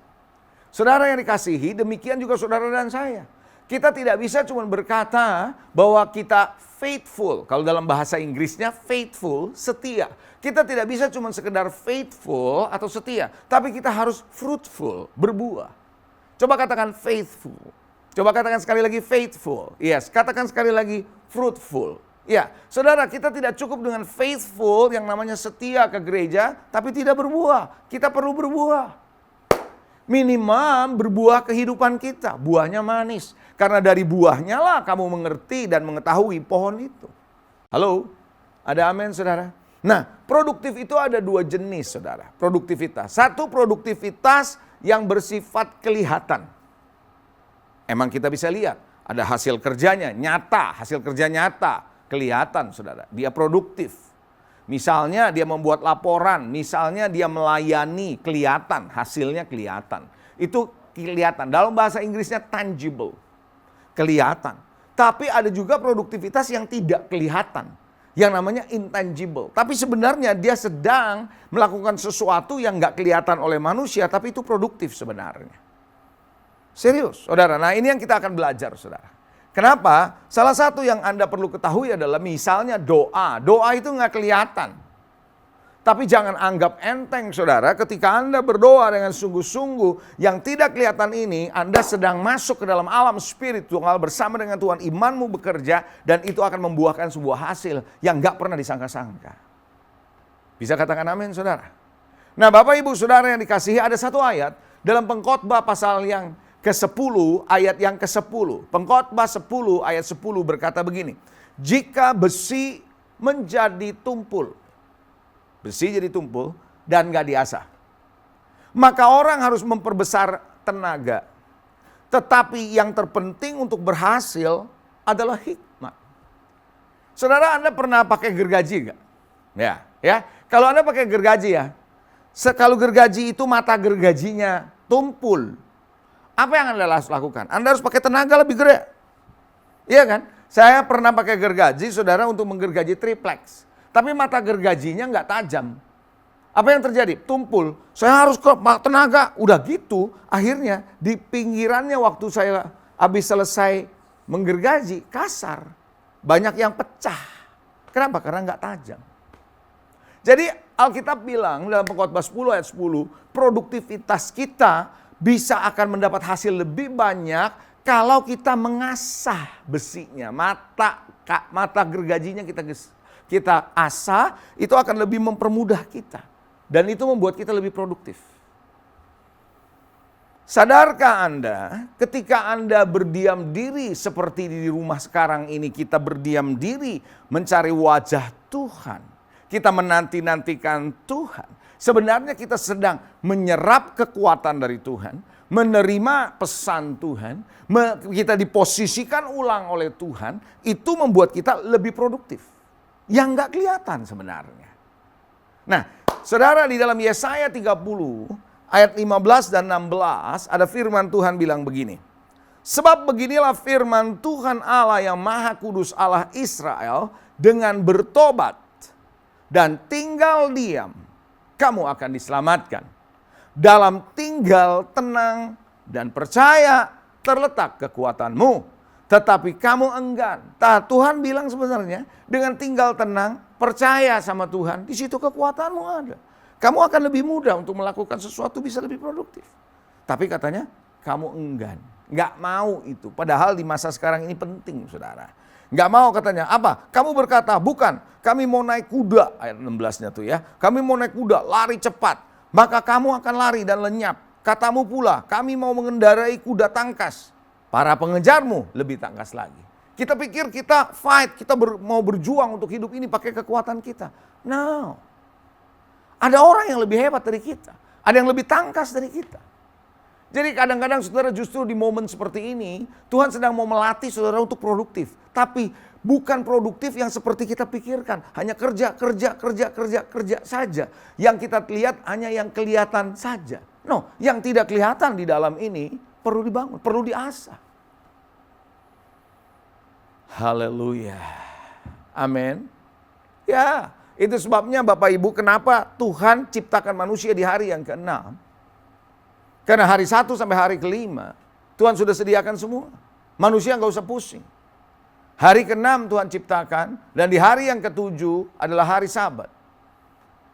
Saudara yang dikasihi, demikian juga saudara dan saya. Kita tidak bisa cuma berkata bahwa kita faithful. Kalau dalam bahasa Inggrisnya faithful, setia. Kita tidak bisa cuma sekedar faithful atau setia. Tapi kita harus fruitful, berbuah. Coba katakan faithful. Coba katakan sekali lagi faithful. Yes, katakan sekali lagi fruitful. Ya, saudara, kita tidak cukup dengan faithful yang namanya setia ke gereja, tapi tidak berbuah. Kita perlu berbuah. Minimal berbuah kehidupan kita, buahnya manis. Karena dari buahnya lah kamu mengerti dan mengetahui pohon itu. Halo, ada amin saudara? Nah, produktif itu ada dua jenis saudara, produktivitas. Satu produktivitas yang bersifat kelihatan. Emang kita bisa lihat, ada hasil kerjanya, nyata, hasil kerja nyata, kelihatan saudara. Dia produktif. Misalnya dia membuat laporan, misalnya dia melayani, kelihatan, hasilnya kelihatan. Itu kelihatan, dalam bahasa Inggrisnya tangible, kelihatan. Tapi ada juga produktivitas yang tidak kelihatan, yang namanya intangible. Tapi sebenarnya dia sedang melakukan sesuatu yang nggak kelihatan oleh manusia, tapi itu produktif sebenarnya. Serius, saudara. Nah, ini yang kita akan belajar, saudara. Kenapa? Salah satu yang Anda perlu ketahui adalah misalnya doa. Doa itu nggak kelihatan. Tapi jangan anggap enteng, saudara, ketika Anda berdoa dengan sungguh-sungguh, yang tidak kelihatan ini, Anda sedang masuk ke dalam alam spiritual bersama dengan Tuhan, imanmu bekerja, dan itu akan membuahkan sebuah hasil yang nggak pernah disangka-sangka. Bisa katakan amin, saudara? Nah, Bapak Ibu Saudara yang dikasihi, ada satu ayat dalam Pengkhotbah pasal yang ke-10, ayat yang ke-10. Pengkhotbah 10, ayat 10 berkata begini, jika besi menjadi tumpul, besi jadi tumpul dan gak diasah, maka orang harus memperbesar tenaga. Tetapi yang terpenting untuk berhasil adalah hikmat. Saudara, Anda pernah pakai gergaji gak? Ya. Kalau Anda pakai gergaji ya, kalau gergaji itu mata gergajinya tumpul, apa yang Anda harus lakukan? Anda harus pakai tenaga lebih gede. Iya kan? Saya pernah pakai gergaji, saudara, untuk menggergaji triplex. Tapi mata gergajinya nggak tajam. Apa yang terjadi? Tumpul. Saya harus ke tenaga. Udah gitu, akhirnya di pinggirannya waktu saya habis selesai menggergaji, kasar. Banyak yang pecah. Kenapa? Karena nggak tajam. Jadi Alkitab bilang dalam Pengkhotbah 10 ayat 10, produktivitas kita bisa akan mendapat hasil lebih banyak kalau kita mengasah besinya. Mata gergajinya kita asah, itu akan lebih mempermudah kita. Dan itu membuat kita lebih produktif. Sadarkah Anda, ketika Anda berdiam diri seperti di rumah sekarang ini, kita berdiam diri mencari wajah Tuhan, kita menanti-nantikan Tuhan, sebenarnya kita sedang menyerap kekuatan dari Tuhan, menerima pesan Tuhan, kita diposisikan ulang oleh Tuhan, itu membuat kita lebih produktif. Yang nggak kelihatan sebenarnya. Nah, saudara, di dalam Yesaya 30, ayat 15 dan 16, ada firman Tuhan bilang begini. Sebab beginilah firman Tuhan Allah yang Maha Kudus, Allah Israel, dengan bertobat dan tinggal diam, kamu akan diselamatkan. Dalam tinggal tenang dan percaya terletak kekuatanmu. Tetapi kamu enggan. Tuhan bilang sebenarnya dengan tinggal tenang, percaya sama Tuhan, di situ kekuatanmu ada. Kamu akan lebih mudah untuk melakukan sesuatu, bisa lebih produktif. Tapi katanya kamu enggan. Nggak mau itu. Padahal di masa sekarang ini penting, saudara. Nggak mau katanya. Apa? Kamu berkata, bukan. Kami mau naik kuda. Ayat 16-nya tuh ya. Kami mau naik kuda, lari cepat. Maka kamu akan lari dan lenyap. Katamu pula, kami mau mengendarai kuda tangkas. Para pengejarmu lebih tangkas lagi. Kita pikir kita fight, kita mau berjuang untuk hidup ini pakai kekuatan kita. No. Ada orang yang lebih hebat dari kita. Ada yang lebih tangkas dari kita. Jadi kadang-kadang saudara justru di momen seperti ini, Tuhan sedang mau melatih saudara untuk produktif. Tapi bukan produktif yang seperti kita pikirkan. Hanya kerja saja. Yang kita lihat hanya yang kelihatan saja. No, yang tidak kelihatan di dalam ini perlu dibangun, perlu diasah. Haleluya. Amin. Ya, itu sebabnya Bapak Ibu kenapa Tuhan ciptakan manusia di hari yang ke-6. Karena hari 1 sampai hari ke-5 Tuhan sudah sediakan semua. Manusia nggak usah pusing. Hari ke-6 Tuhan ciptakan, dan di hari yang ke-7 adalah hari Sabat.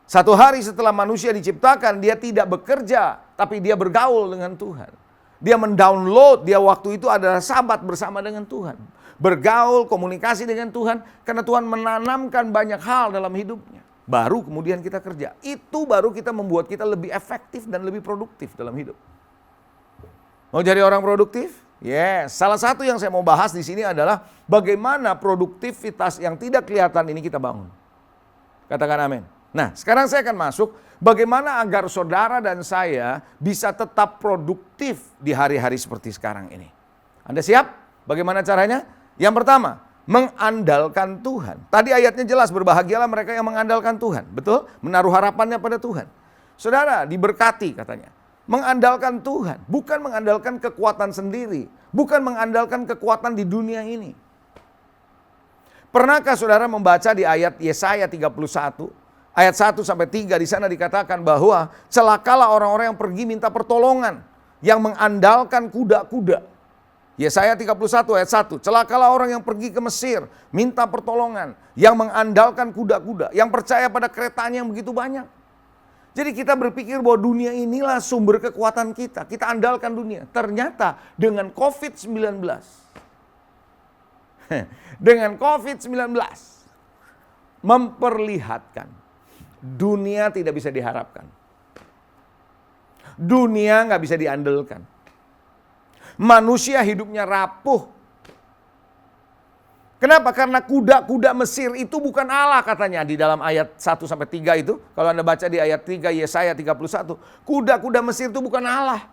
Satu hari setelah manusia diciptakan, dia tidak bekerja, tapi dia bergaul dengan Tuhan. Dia mendownload, dia waktu itu adalah Sabat bersama dengan Tuhan. Bergaul, komunikasi dengan Tuhan, karena Tuhan menanamkan banyak hal dalam hidupnya. Baru kemudian kita kerja. Itu baru kita membuat kita lebih efektif dan lebih produktif dalam hidup. Mau jadi orang produktif? Yes. Salah satu yang saya mau bahas di sini adalah bagaimana produktivitas yang tidak kelihatan ini kita bangun. Katakan amin. Nah, sekarang saya akan masuk bagaimana agar saudara dan saya bisa tetap produktif di hari-hari seperti sekarang ini. Anda siap? Bagaimana caranya? Yang pertama, mengandalkan Tuhan. Tadi ayatnya jelas, berbahagialah mereka yang mengandalkan Tuhan. Betul? Menaruh harapannya pada Tuhan. Saudara, diberkati katanya. Mengandalkan Tuhan, bukan mengandalkan kekuatan sendiri, bukan mengandalkan kekuatan di dunia ini. Pernahkah saudara membaca di ayat Yesaya 31, ayat 1 sampai 3, di sana dikatakan bahwa celakalah orang-orang yang pergi minta pertolongan, yang mengandalkan kuda-kuda. Yesaya 31 ayat 1, celakalah orang yang pergi ke Mesir, minta pertolongan, yang mengandalkan kuda-kuda, yang percaya pada keretanya yang begitu banyak. Jadi kita berpikir bahwa dunia inilah sumber kekuatan kita andalkan dunia. Ternyata dengan COVID-19, dengan COVID-19 memperlihatkan dunia tidak bisa diharapkan. Dunia nggak bisa diandalkan. Manusia hidupnya rapuh. Kenapa? Karena kuda-kuda Mesir itu bukan Allah katanya di dalam ayat 1-3 itu. Kalau Anda baca di ayat 3 Yesaya 31. Kuda-kuda Mesir itu bukan Allah.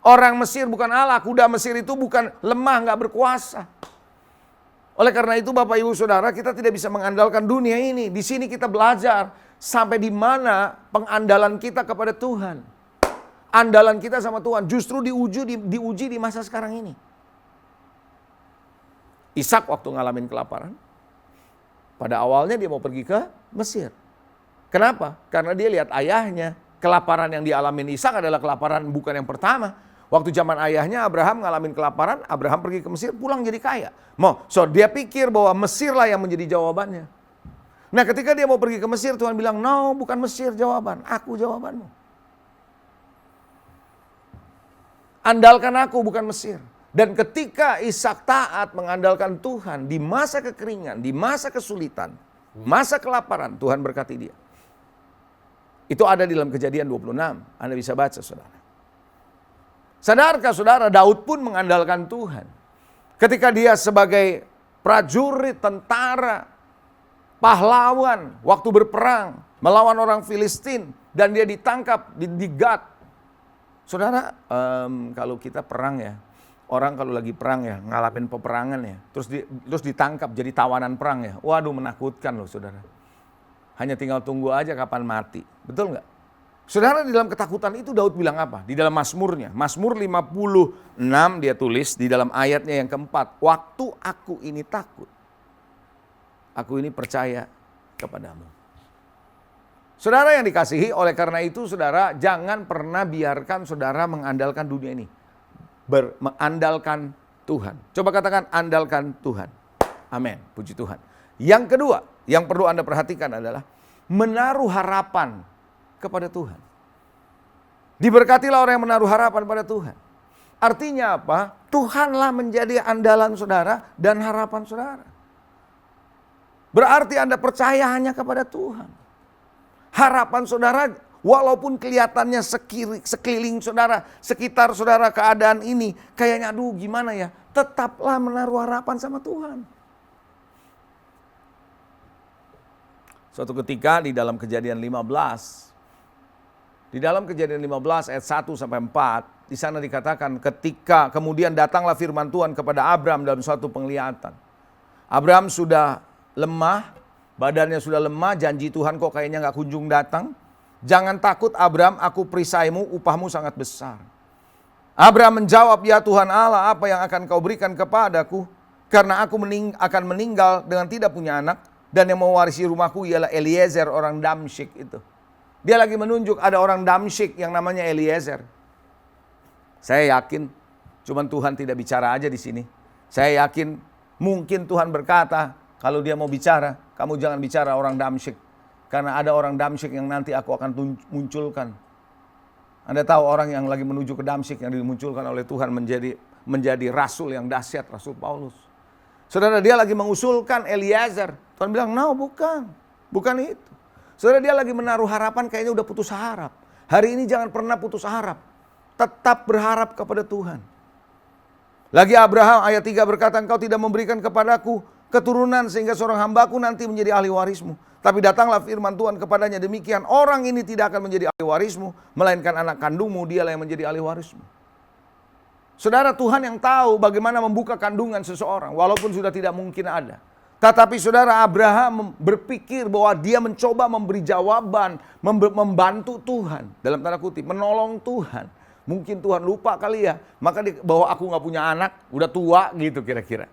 Orang Mesir bukan Allah. Kuda Mesir itu bukan lemah, nggak berkuasa. Oleh karena itu Bapak Ibu Saudara, kita tidak bisa mengandalkan dunia ini. Di sini kita belajar sampai di mana pengandalan kita kepada Tuhan. Andalan kita sama Tuhan justru diuji di masa sekarang ini. Ishak waktu ngalamin kelaparan, pada awalnya dia mau pergi ke Mesir. Kenapa? Karena dia lihat ayahnya. Kelaparan yang dialamin Ishak adalah kelaparan bukan yang pertama. Waktu zaman ayahnya Abraham ngalamin kelaparan, Abraham pergi ke Mesir, pulang jadi kaya. So dia pikir bahwa Mesir lah yang menjadi jawabannya. Nah ketika dia mau pergi ke Mesir, Tuhan bilang, no, bukan Mesir jawaban, aku jawabanmu. Andalkan aku, bukan Mesir. Dan ketika Ishak taat mengandalkan Tuhan di masa kekeringan, di masa kesulitan, masa kelaparan, Tuhan berkati dia. Itu ada di dalam Kejadian 26, Anda bisa baca saudara. Sadarkah saudara, Daud pun mengandalkan Tuhan. Ketika dia sebagai prajurit, tentara, pahlawan, waktu berperang, melawan orang Filistin, dan dia ditangkap di Gat. Saudara, kalau kita perang ya, orang kalau lagi perang ya, ngalamin peperangan ya, terus ditangkap jadi tawanan perang ya, waduh menakutkan loh saudara. Hanya tinggal tunggu aja kapan mati, betul nggak? Saudara, di dalam ketakutan itu Daud bilang apa? Di dalam Mazmurnya, Mazmur 56 dia tulis di dalam ayatnya yang keempat. Waktu aku ini takut, aku ini percaya kepadamu. Saudara yang dikasihi, oleh karena itu saudara jangan pernah biarkan saudara mengandalkan dunia ini. Mengandalkan Tuhan. Coba katakan andalkan Tuhan. Amin, puji Tuhan. Yang kedua, yang perlu Anda perhatikan adalah menaruh harapan kepada Tuhan. Diberkatilah orang yang menaruh harapan pada Tuhan. Artinya apa? Tuhanlah menjadi andalan saudara dan harapan saudara. Berarti Anda percaya hanya kepada Tuhan. Harapan saudara walaupun kelihatannya sekeliling saudara, sekitar saudara keadaan ini kayaknya aduh gimana ya, tetaplah menaruh harapan sama Tuhan. Suatu ketika di dalam Kejadian 15, di dalam Kejadian 15 ayat 1 sampai 4, di sana dikatakan ketika kemudian datanglah firman Tuhan kepada Abram dalam suatu penglihatan. Abram sudah lemah, badannya sudah lemah, janji Tuhan kok kayaknya gak kunjung datang. Jangan takut Abram, aku perisaimu, upahmu sangat besar. Abram menjawab, ya Tuhan Allah, apa yang akan kau berikan kepadaku? Karena aku akan meninggal dengan tidak punya anak, dan yang mewarisi rumahku ialah Eliezer orang Damsyik itu. Dia lagi menunjuk ada orang Damsyik yang namanya Eliezer. Saya yakin cuman Tuhan tidak bicara aja di sini. Saya yakin mungkin Tuhan berkata, kalau dia mau bicara, kamu jangan bicara orang Damsyik. Karena ada orang Damsyik yang nanti aku akan munculkan. Anda tahu orang yang lagi menuju ke Damsyik yang dimunculkan oleh Tuhan menjadi rasul yang dahsyat, Rasul Paulus. Saudara, dia lagi mengusulkan Eliezer. Tuhan bilang, no, bukan itu. Saudara, dia lagi menaruh harapan, kayaknya udah putus harap. Hari ini jangan pernah putus harap. Tetap berharap kepada Tuhan. Lagi Abraham ayat 3 berkata, engkau tidak memberikan kepadaku keturunan sehingga seorang hambaku nanti menjadi ahli warismu. Tapi datanglah firman Tuhan kepadanya, demikian orang ini tidak akan menjadi ahli warismu, melainkan anak kandungmu dialah yang menjadi ahli warismu. Saudara, Tuhan yang tahu bagaimana membuka kandungan seseorang walaupun sudah tidak mungkin ada. Tetapi saudara, Abraham berpikir bahwa dia mencoba memberi jawaban, membantu Tuhan, dalam tanda kutip, menolong Tuhan. Mungkin Tuhan lupa kali ya, maka bahwa aku gak punya anak, udah tua gitu kira-kira.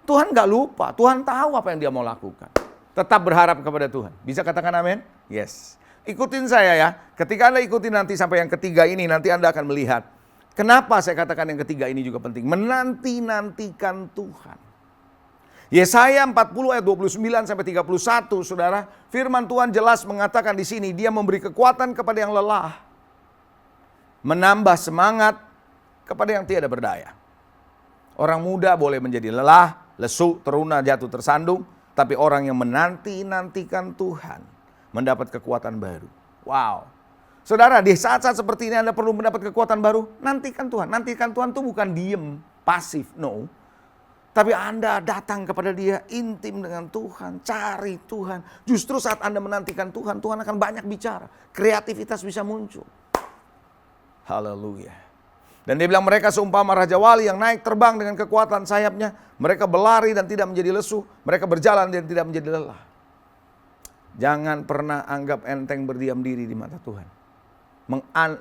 Tuhan gak lupa, Tuhan tahu apa yang dia mau lakukan. Tetap berharap kepada Tuhan. Bisa katakan amin? Yes. Ikutin saya ya. Ketika Anda ikutin nanti sampai yang ketiga ini, nanti Anda akan melihat. Kenapa saya katakan yang ketiga ini juga penting. Menanti-nantikan Tuhan. Yesaya 40 ayat 29 sampai 31, saudara. Firman Tuhan jelas mengatakan di sini, dia memberi kekuatan kepada yang lelah. Menambah semangat kepada yang tiada berdaya. Orang muda boleh menjadi lelah, lesu, teruna, jatuh, tersandung. Tapi orang yang menanti-nantikan Tuhan mendapat kekuatan baru. Wow. Saudara, di saat-saat seperti ini Anda perlu mendapat kekuatan baru. Nantikan Tuhan. Nantikan Tuhan itu bukan diem, pasif. No. Tapi Anda datang kepada dia, intim dengan Tuhan. Cari Tuhan. Justru saat Anda menantikan Tuhan, Tuhan akan banyak bicara. Kreativitas bisa muncul. Haleluya. Dan dia bilang mereka seumpama Raja Wali yang naik terbang dengan kekuatan sayapnya. Mereka berlari dan tidak menjadi lesu. Mereka berjalan dan tidak menjadi lelah. Jangan pernah anggap enteng berdiam diri di mata Tuhan.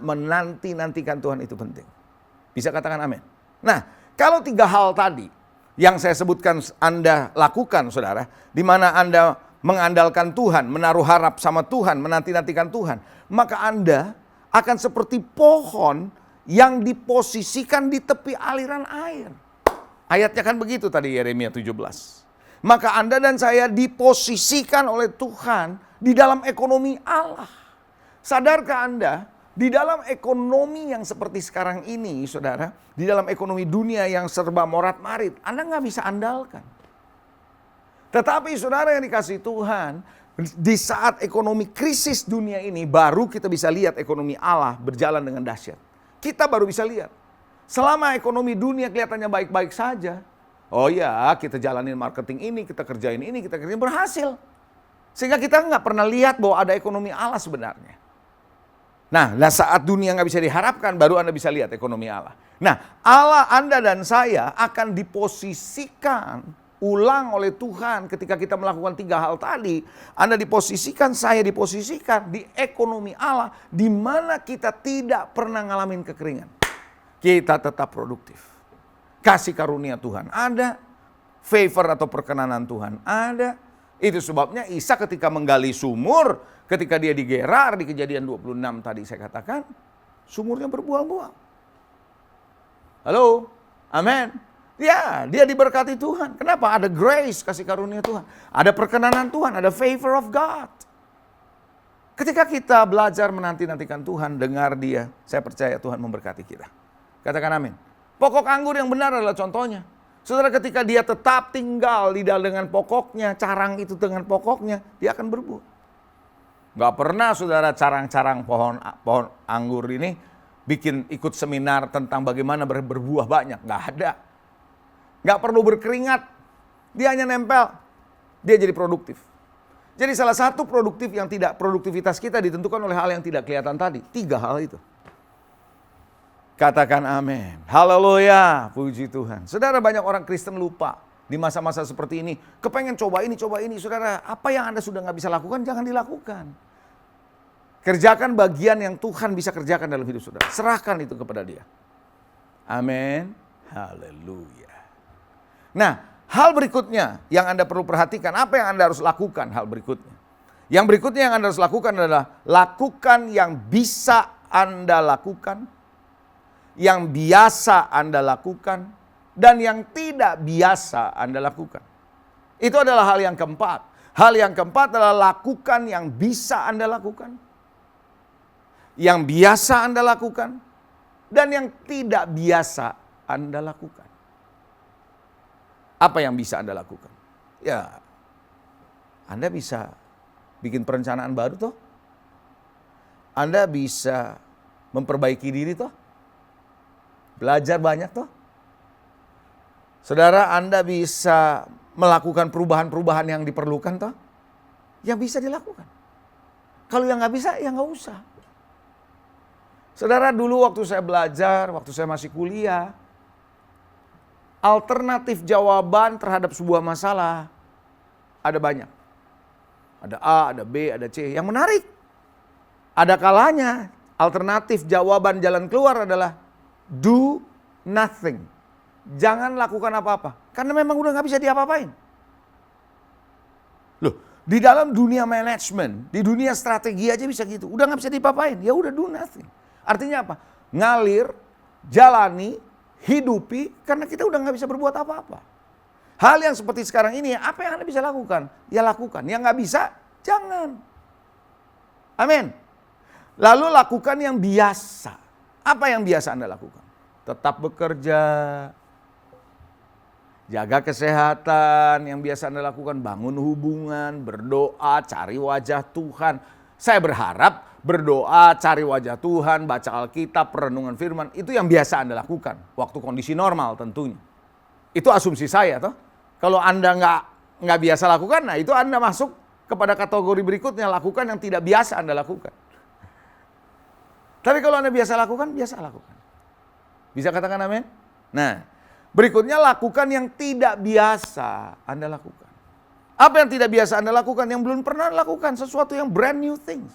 Menanti-nantikan Tuhan itu penting. Bisa katakan amin. Nah, kalau 3 hal tadi yang saya sebutkan Anda lakukan, saudara. Di mana Anda mengandalkan Tuhan, menaruh harap sama Tuhan, menanti-nantikan Tuhan. Maka Anda akan seperti pohon yang diposisikan di tepi aliran air. Ayatnya kan begitu tadi Yeremia 17. Maka Anda dan saya diposisikan oleh Tuhan di dalam ekonomi Allah. Sadarkah Anda, di dalam ekonomi yang seperti sekarang ini, saudara, di dalam ekonomi dunia yang serba morat-marit, Anda nggak bisa andalkan. Tetapi saudara yang dikasihi Tuhan, di saat ekonomi krisis dunia ini, baru kita bisa lihat ekonomi Allah berjalan dengan dahsyat. Kita baru bisa lihat. Selama ekonomi dunia kelihatannya baik-baik saja. Oh ya, kita jalanin marketing ini, kita kerjain ini, kita kerjain berhasil. Sehingga kita nggak pernah lihat bahwa ada ekonomi Allah sebenarnya. Nah, saat dunia nggak bisa diharapkan, baru Anda bisa lihat ekonomi Allah. Nah, Allah, Anda dan saya akan diposisikan ulang oleh Tuhan ketika kita melakukan 3 hal tadi. Anda diposisikan, saya diposisikan di ekonomi Allah, di mana kita tidak pernah ngalamin kekeringan. Kita tetap produktif. Kasih karunia Tuhan ada, favor atau perkenanan Tuhan ada. Itu sebabnya Isa ketika menggali sumur, ketika dia di Gerar di Kejadian 26 tadi saya katakan, sumurnya berbuah-buah. Halo, amin. Ya, dia diberkati Tuhan. Kenapa? Ada grace, kasih karunia Tuhan. Ada perkenanan Tuhan, ada favor of God. Ketika kita belajar menanti-nantikan Tuhan, dengar dia, saya percaya Tuhan memberkati kita. Katakan amin. Pokok anggur yang benar adalah contohnya. Saudara, ketika dia tetap tinggal di dalam dengan pokoknya, carang itu dengan pokoknya, dia akan berbuah. Gak pernah saudara carang-carang pohon anggur ini bikin ikut seminar tentang bagaimana berbuah banyak. Gak ada. Gak perlu berkeringat. Dia hanya nempel. Dia jadi produktif. Jadi salah satu produktivitas kita ditentukan oleh hal yang tidak kelihatan tadi. 3 hal itu. Katakan amin. Haleluya. Puji Tuhan. Saudara, banyak orang Kristen lupa di masa-masa seperti ini. Kepengen coba ini. Saudara, apa yang Anda sudah gak bisa lakukan, jangan dilakukan. Kerjakan bagian yang Tuhan bisa kerjakan dalam hidup saudara. Serahkan itu kepada dia. Amin. Haleluya. Nah, hal berikutnya yang Anda perlu perhatikan. Apa yang Anda harus lakukan hal berikutnya? Yang berikutnya yang Anda harus lakukan adalah lakukan yang bisa Anda lakukan, yang biasa Anda lakukan, dan yang tidak biasa Anda lakukan. Itu adalah hal yang keempat. Hal yang keempat adalah lakukan yang bisa Anda lakukan, yang biasa Anda lakukan, dan yang tidak biasa Anda lakukan. Apa yang bisa Anda lakukan? Ya, Anda bisa bikin perencanaan baru toh. Anda bisa memperbaiki diri toh. Belajar banyak toh. Saudara, Anda bisa melakukan perubahan-perubahan yang diperlukan toh. Yang bisa dilakukan. Kalau yang nggak bisa, ya nggak usah. Saudara, dulu waktu saya belajar, waktu saya masih kuliah, alternatif jawaban terhadap sebuah masalah ada banyak. Ada A, ada B, ada C. Yang menarik, ada kalanya alternatif jawaban jalan keluar adalah do nothing. jangan lakukan apa-apa. Karena memang udah gak bisa diapa-apain. Loh, di dalam dunia manajemen, di dunia strategi aja bisa gitu. Udah gak bisa diapa-apain, ya udah do nothing. Artinya apa? Ngalir, jalani, hidupi, karena kita udah gak bisa berbuat apa-apa. Hal yang seperti sekarang ini, apa yang Anda bisa lakukan? Ya lakukan. Yang gak bisa, jangan. Amin. Lalu lakukan yang biasa. Apa yang biasa Anda lakukan? Tetap bekerja, jaga kesehatan, yang biasa Anda lakukan, bangun hubungan, berdoa, cari wajah Tuhan. Saya berharap berdoa, cari wajah Tuhan, baca Alkitab, perenungan firman, itu yang biasa Anda lakukan. Waktu kondisi normal tentunya. Itu asumsi saya toh. Kalau Anda nggak biasa lakukan, nah itu Anda masuk kepada kategori berikutnya, lakukan yang tidak biasa Anda lakukan. Tapi kalau Anda biasa lakukan, biasa lakukan. Bisa katakan amin? Nah, berikutnya lakukan yang tidak biasa Anda lakukan. Apa yang tidak biasa Anda lakukan? Yang belum pernah lakukan, sesuatu yang brand new things.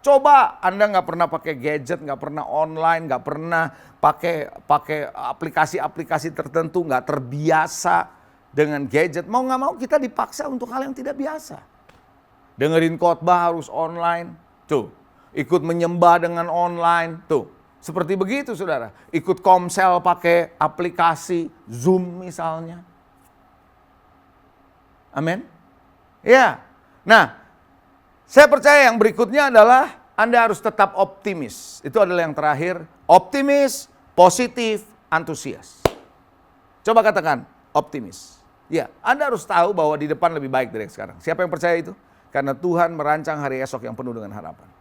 Coba Anda nggak pernah pakai gadget, nggak pernah online, nggak pernah pakai aplikasi-aplikasi tertentu, nggak terbiasa dengan gadget. Mau nggak mau kita dipaksa untuk hal yang tidak biasa. Dengerin khotbah harus online, tuh. Ikut menyembah dengan online, tuh. Seperti begitu saudara. Ikut komsel pakai aplikasi Zoom misalnya. Amin. Ya. Nah, saya percaya yang berikutnya adalah Anda harus tetap optimis. Itu adalah yang terakhir. Optimis, positif, antusias. Coba katakan, optimis. Ya, Anda harus tahu bahwa di depan lebih baik dari sekarang. Siapa yang percaya itu? Karena Tuhan merancang hari esok yang penuh dengan harapan.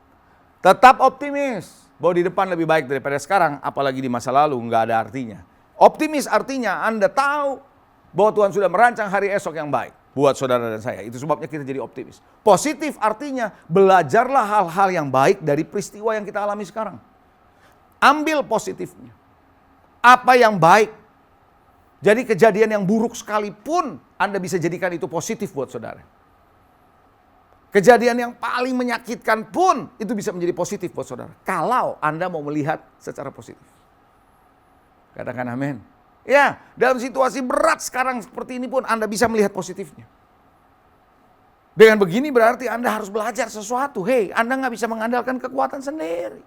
Tetap optimis bahwa di depan lebih baik daripada sekarang, apalagi di masa lalu nggak ada artinya. Optimis artinya Anda tahu bahwa Tuhan sudah merancang hari esok yang baik buat saudara dan saya. Itu sebabnya kita jadi optimis. Positif artinya belajarlah hal-hal yang baik dari peristiwa yang kita alami sekarang. Ambil positifnya. Apa yang baik. Jadi kejadian yang buruk sekalipun Anda bisa jadikan itu positif buat saudara. Kejadian yang paling menyakitkan pun itu bisa menjadi positif buat saudara. Kalau Anda mau melihat secara positif. Katakan amin. Ya, dalam situasi berat sekarang seperti ini pun Anda bisa melihat positifnya. Dengan begini berarti Anda harus belajar sesuatu. Hei, Anda nggak bisa mengandalkan kekuatan sendiri.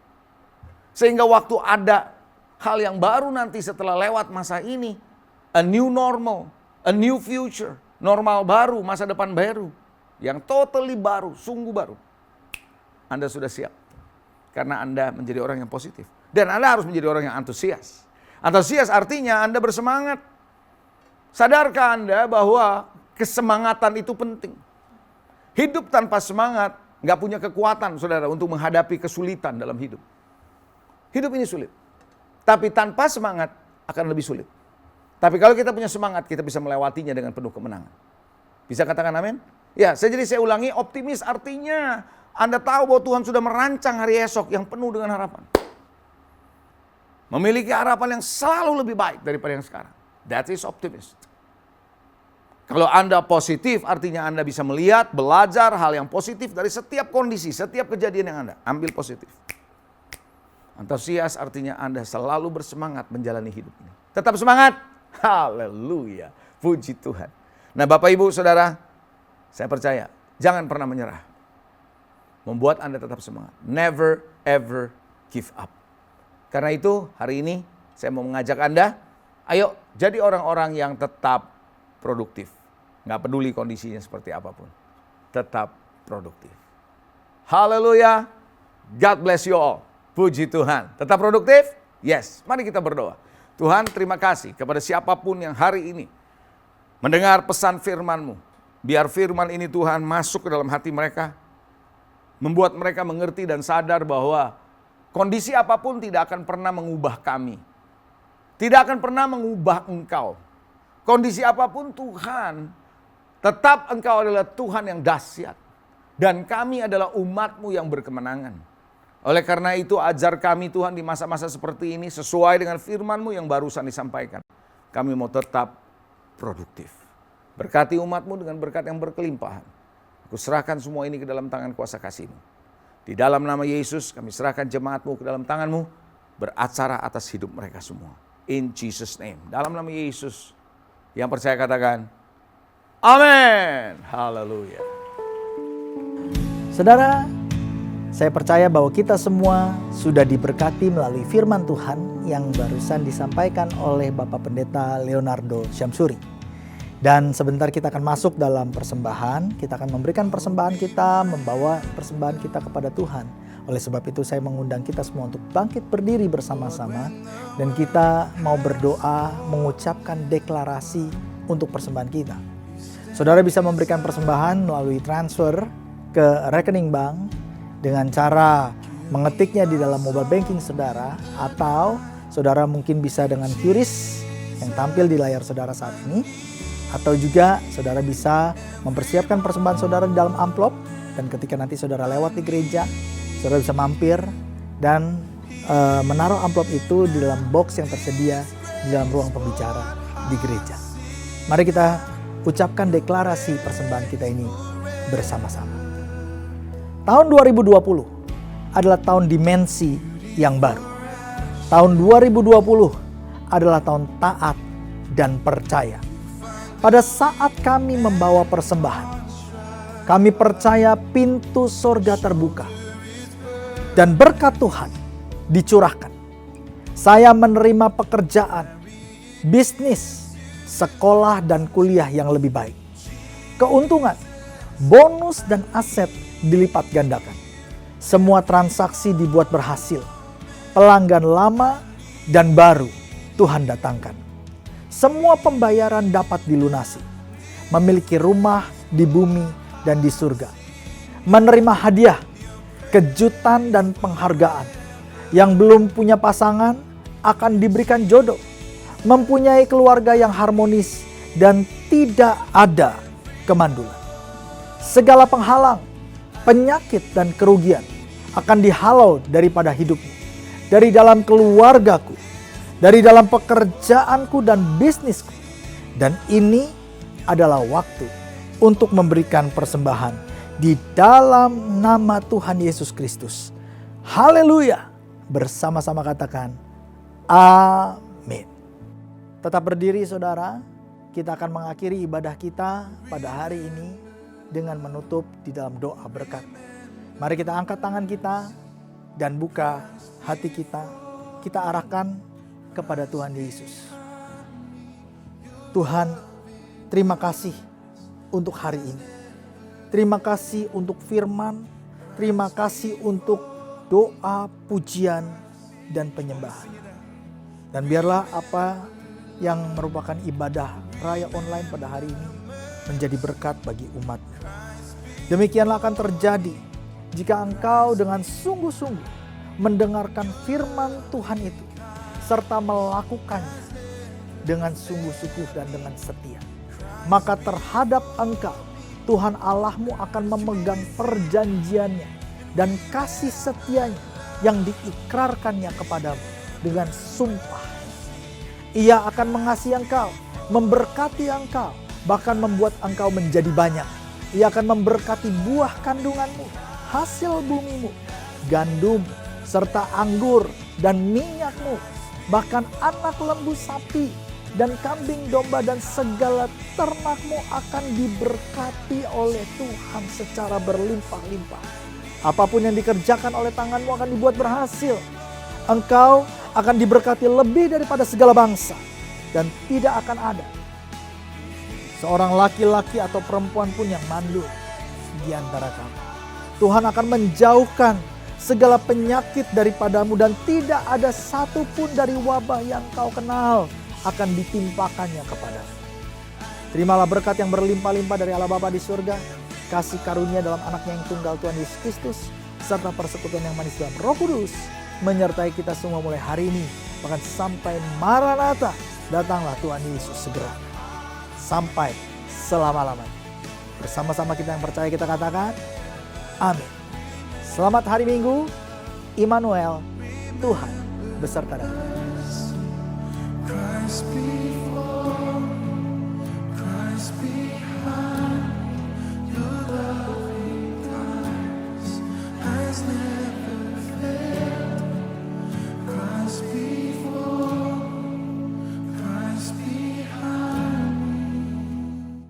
Sehingga waktu ada hal yang baru nanti setelah lewat masa ini. A new normal, a new future. Normal baru, masa depan baru. Yang totally baru, sungguh baru. Anda sudah siap. Karena Anda menjadi orang yang positif. Dan Anda harus menjadi orang yang antusias. Antusias artinya Anda bersemangat. Sadarkah Anda bahwa kesemangatan itu penting? Hidup tanpa semangat nggak punya kekuatan, saudara, untuk menghadapi kesulitan dalam hidup. Hidup ini sulit. Tapi tanpa semangat akan lebih sulit. Tapi kalau kita punya semangat, kita bisa melewatinya dengan penuh kemenangan. Bisa katakan amin? Ya, saya ulangi, optimis artinya Anda tahu bahwa Tuhan sudah merancang hari esok yang penuh dengan harapan. Memiliki harapan yang selalu lebih baik daripada yang sekarang. That is optimist. Kalau Anda positif artinya Anda bisa melihat, belajar hal yang positif dari setiap kondisi, setiap kejadian yang Anda ambil positif. Antusias artinya Anda selalu bersemangat menjalani hidup ini. Tetap semangat. Haleluya. Puji Tuhan. Nah, Bapak Ibu Saudara, saya percaya, jangan pernah menyerah. Membuat Anda tetap semangat. Never ever give up. Karena itu, hari ini saya mau mengajak Anda, ayo jadi orang-orang yang tetap produktif. Nggak peduli kondisinya seperti apapun. Tetap produktif. Haleluya. God bless you all. Puji Tuhan. Tetap produktif? Yes. Mari kita berdoa. Tuhan, terima kasih kepada siapapun yang hari ini mendengar pesan firman-Mu. Biar firman ini Tuhan masuk ke dalam hati mereka. Membuat mereka mengerti dan sadar bahwa kondisi apapun tidak akan pernah mengubah kami. Tidak akan pernah mengubah Engkau. Kondisi apapun Tuhan, tetap Engkau adalah Tuhan yang dahsyat. Dan kami adalah umat-Mu yang berkemenangan. Oleh karena itu ajar kami Tuhan di masa-masa seperti ini sesuai dengan firman-Mu yang barusan disampaikan. Kami mau tetap produktif. Berkati umat-Mu dengan berkat yang berkelimpahan. Aku serahkan semua ini ke dalam tangan kuasa kasih-Mu. Di dalam nama Yesus kami serahkan jemaat-Mu ke dalam tangan-Mu. Beracara atas hidup mereka semua. in Jesus name. Dalam nama Yesus, yang percaya katakan, amin. Haleluya. Saudara, saya percaya bahwa kita semua sudah diberkati melalui firman Tuhan yang barusan disampaikan oleh Bapak Pendeta Leonardo Syamsuri. Dan sebentar kita akan masuk dalam persembahan, kita akan memberikan persembahan kita, membawa persembahan kita kepada Tuhan. Oleh sebab itu saya mengundang kita semua untuk bangkit berdiri bersama-sama dan kita mau berdoa, mengucapkan deklarasi untuk persembahan kita. Saudara bisa memberikan persembahan melalui transfer ke rekening bank dengan cara mengetiknya di dalam mobile banking saudara, atau saudara mungkin bisa dengan QRIS yang tampil di layar saudara saat ini, atau juga saudara bisa mempersiapkan persembahan saudara di dalam amplop, dan ketika nanti saudara lewat di gereja, saudara bisa mampir dan menaruh amplop itu di dalam box yang tersedia di dalam ruang pembicara di gereja. Mari kita ucapkan deklarasi persembahan kita ini bersama-sama. Tahun 2020 adalah tahun dimensi yang baru. Tahun 2020 adalah tahun taat dan percaya. Pada saat kami membawa persembahan, kami percaya pintu sorga terbuka dan berkat Tuhan dicurahkan. Saya menerima pekerjaan, bisnis, sekolah dan kuliah yang lebih baik. Keuntungan, bonus dan aset dilipat gandakan. Semua transaksi dibuat berhasil. Pelanggan lama dan baru Tuhan datangkan. Semua pembayaran dapat dilunasi. Memiliki rumah di bumi dan di surga. Menerima hadiah, kejutan dan penghargaan. Yang belum punya pasangan akan diberikan jodoh. Mempunyai keluarga yang harmonis dan tidak ada kemandulan. Segala penghalang, penyakit dan kerugian akan dihalau daripada hidupmu. Dari dalam keluargaku, dari dalam pekerjaanku dan bisnisku. Dan ini adalah waktu untuk memberikan persembahan di dalam nama Tuhan Yesus Kristus. Haleluya. Bersama-sama katakan amin. Tetap berdiri saudara. Kita akan mengakhiri ibadah kita pada hari ini dengan menutup di dalam doa berkat. Mari kita angkat tangan kita dan buka hati kita. Kita arahkan kepada Tuhan Yesus. Tuhan, terima kasih untuk hari ini. Terima kasih untuk firman. Terima kasih untuk doa, pujian, dan penyembahan. Dan biarlah apa yang merupakan ibadah raya online pada hari ini menjadi berkat bagi umat. Demikianlah akan terjadi jika engkau dengan sungguh-sungguh mendengarkan firman Tuhan itu serta melakukannya dengan sungguh-sungguh dan dengan setia. Maka terhadap engkau Tuhan Allahmu akan memegang perjanjiannya dan kasih setianya yang diikrarkannya kepadamu dengan sumpah. Ia akan mengasihi engkau, memberkati engkau, bahkan membuat engkau menjadi banyak. Ia akan memberkati buah kandunganmu, hasil bumimu, gandum, serta anggur dan minyakmu. Bahkan anak lembu sapi dan kambing domba dan segala ternakmu akan diberkati oleh Tuhan secara berlimpah-limpah. Apapun yang dikerjakan oleh tanganmu akan dibuat berhasil. Engkau akan diberkati lebih daripada segala bangsa. Dan tidak akan ada seorang laki-laki atau perempuan pun yang mandul di antara kamu. Tuhan akan menjauhkan segala penyakit daripadamu dan tidak ada satupun dari wabah yang kau kenal akan ditimpakannya kepadamu. Terimalah berkat yang berlimpah-limpah dari Allah Bapa di surga, kasih karunia dalam anaknya yang tunggal Tuhan Yesus Kristus, serta persekutuan yang manis dalam Roh Kudus menyertai kita semua mulai hari ini, bahkan sampai Maranatha, datanglah Tuhan Yesus segera. Sampai selama-lamanya. Bersama-sama kita yang percaya kita katakan, amin. Selamat hari Minggu, Immanuel, Tuhan beserta dengan kita. Christ before, Christ behind.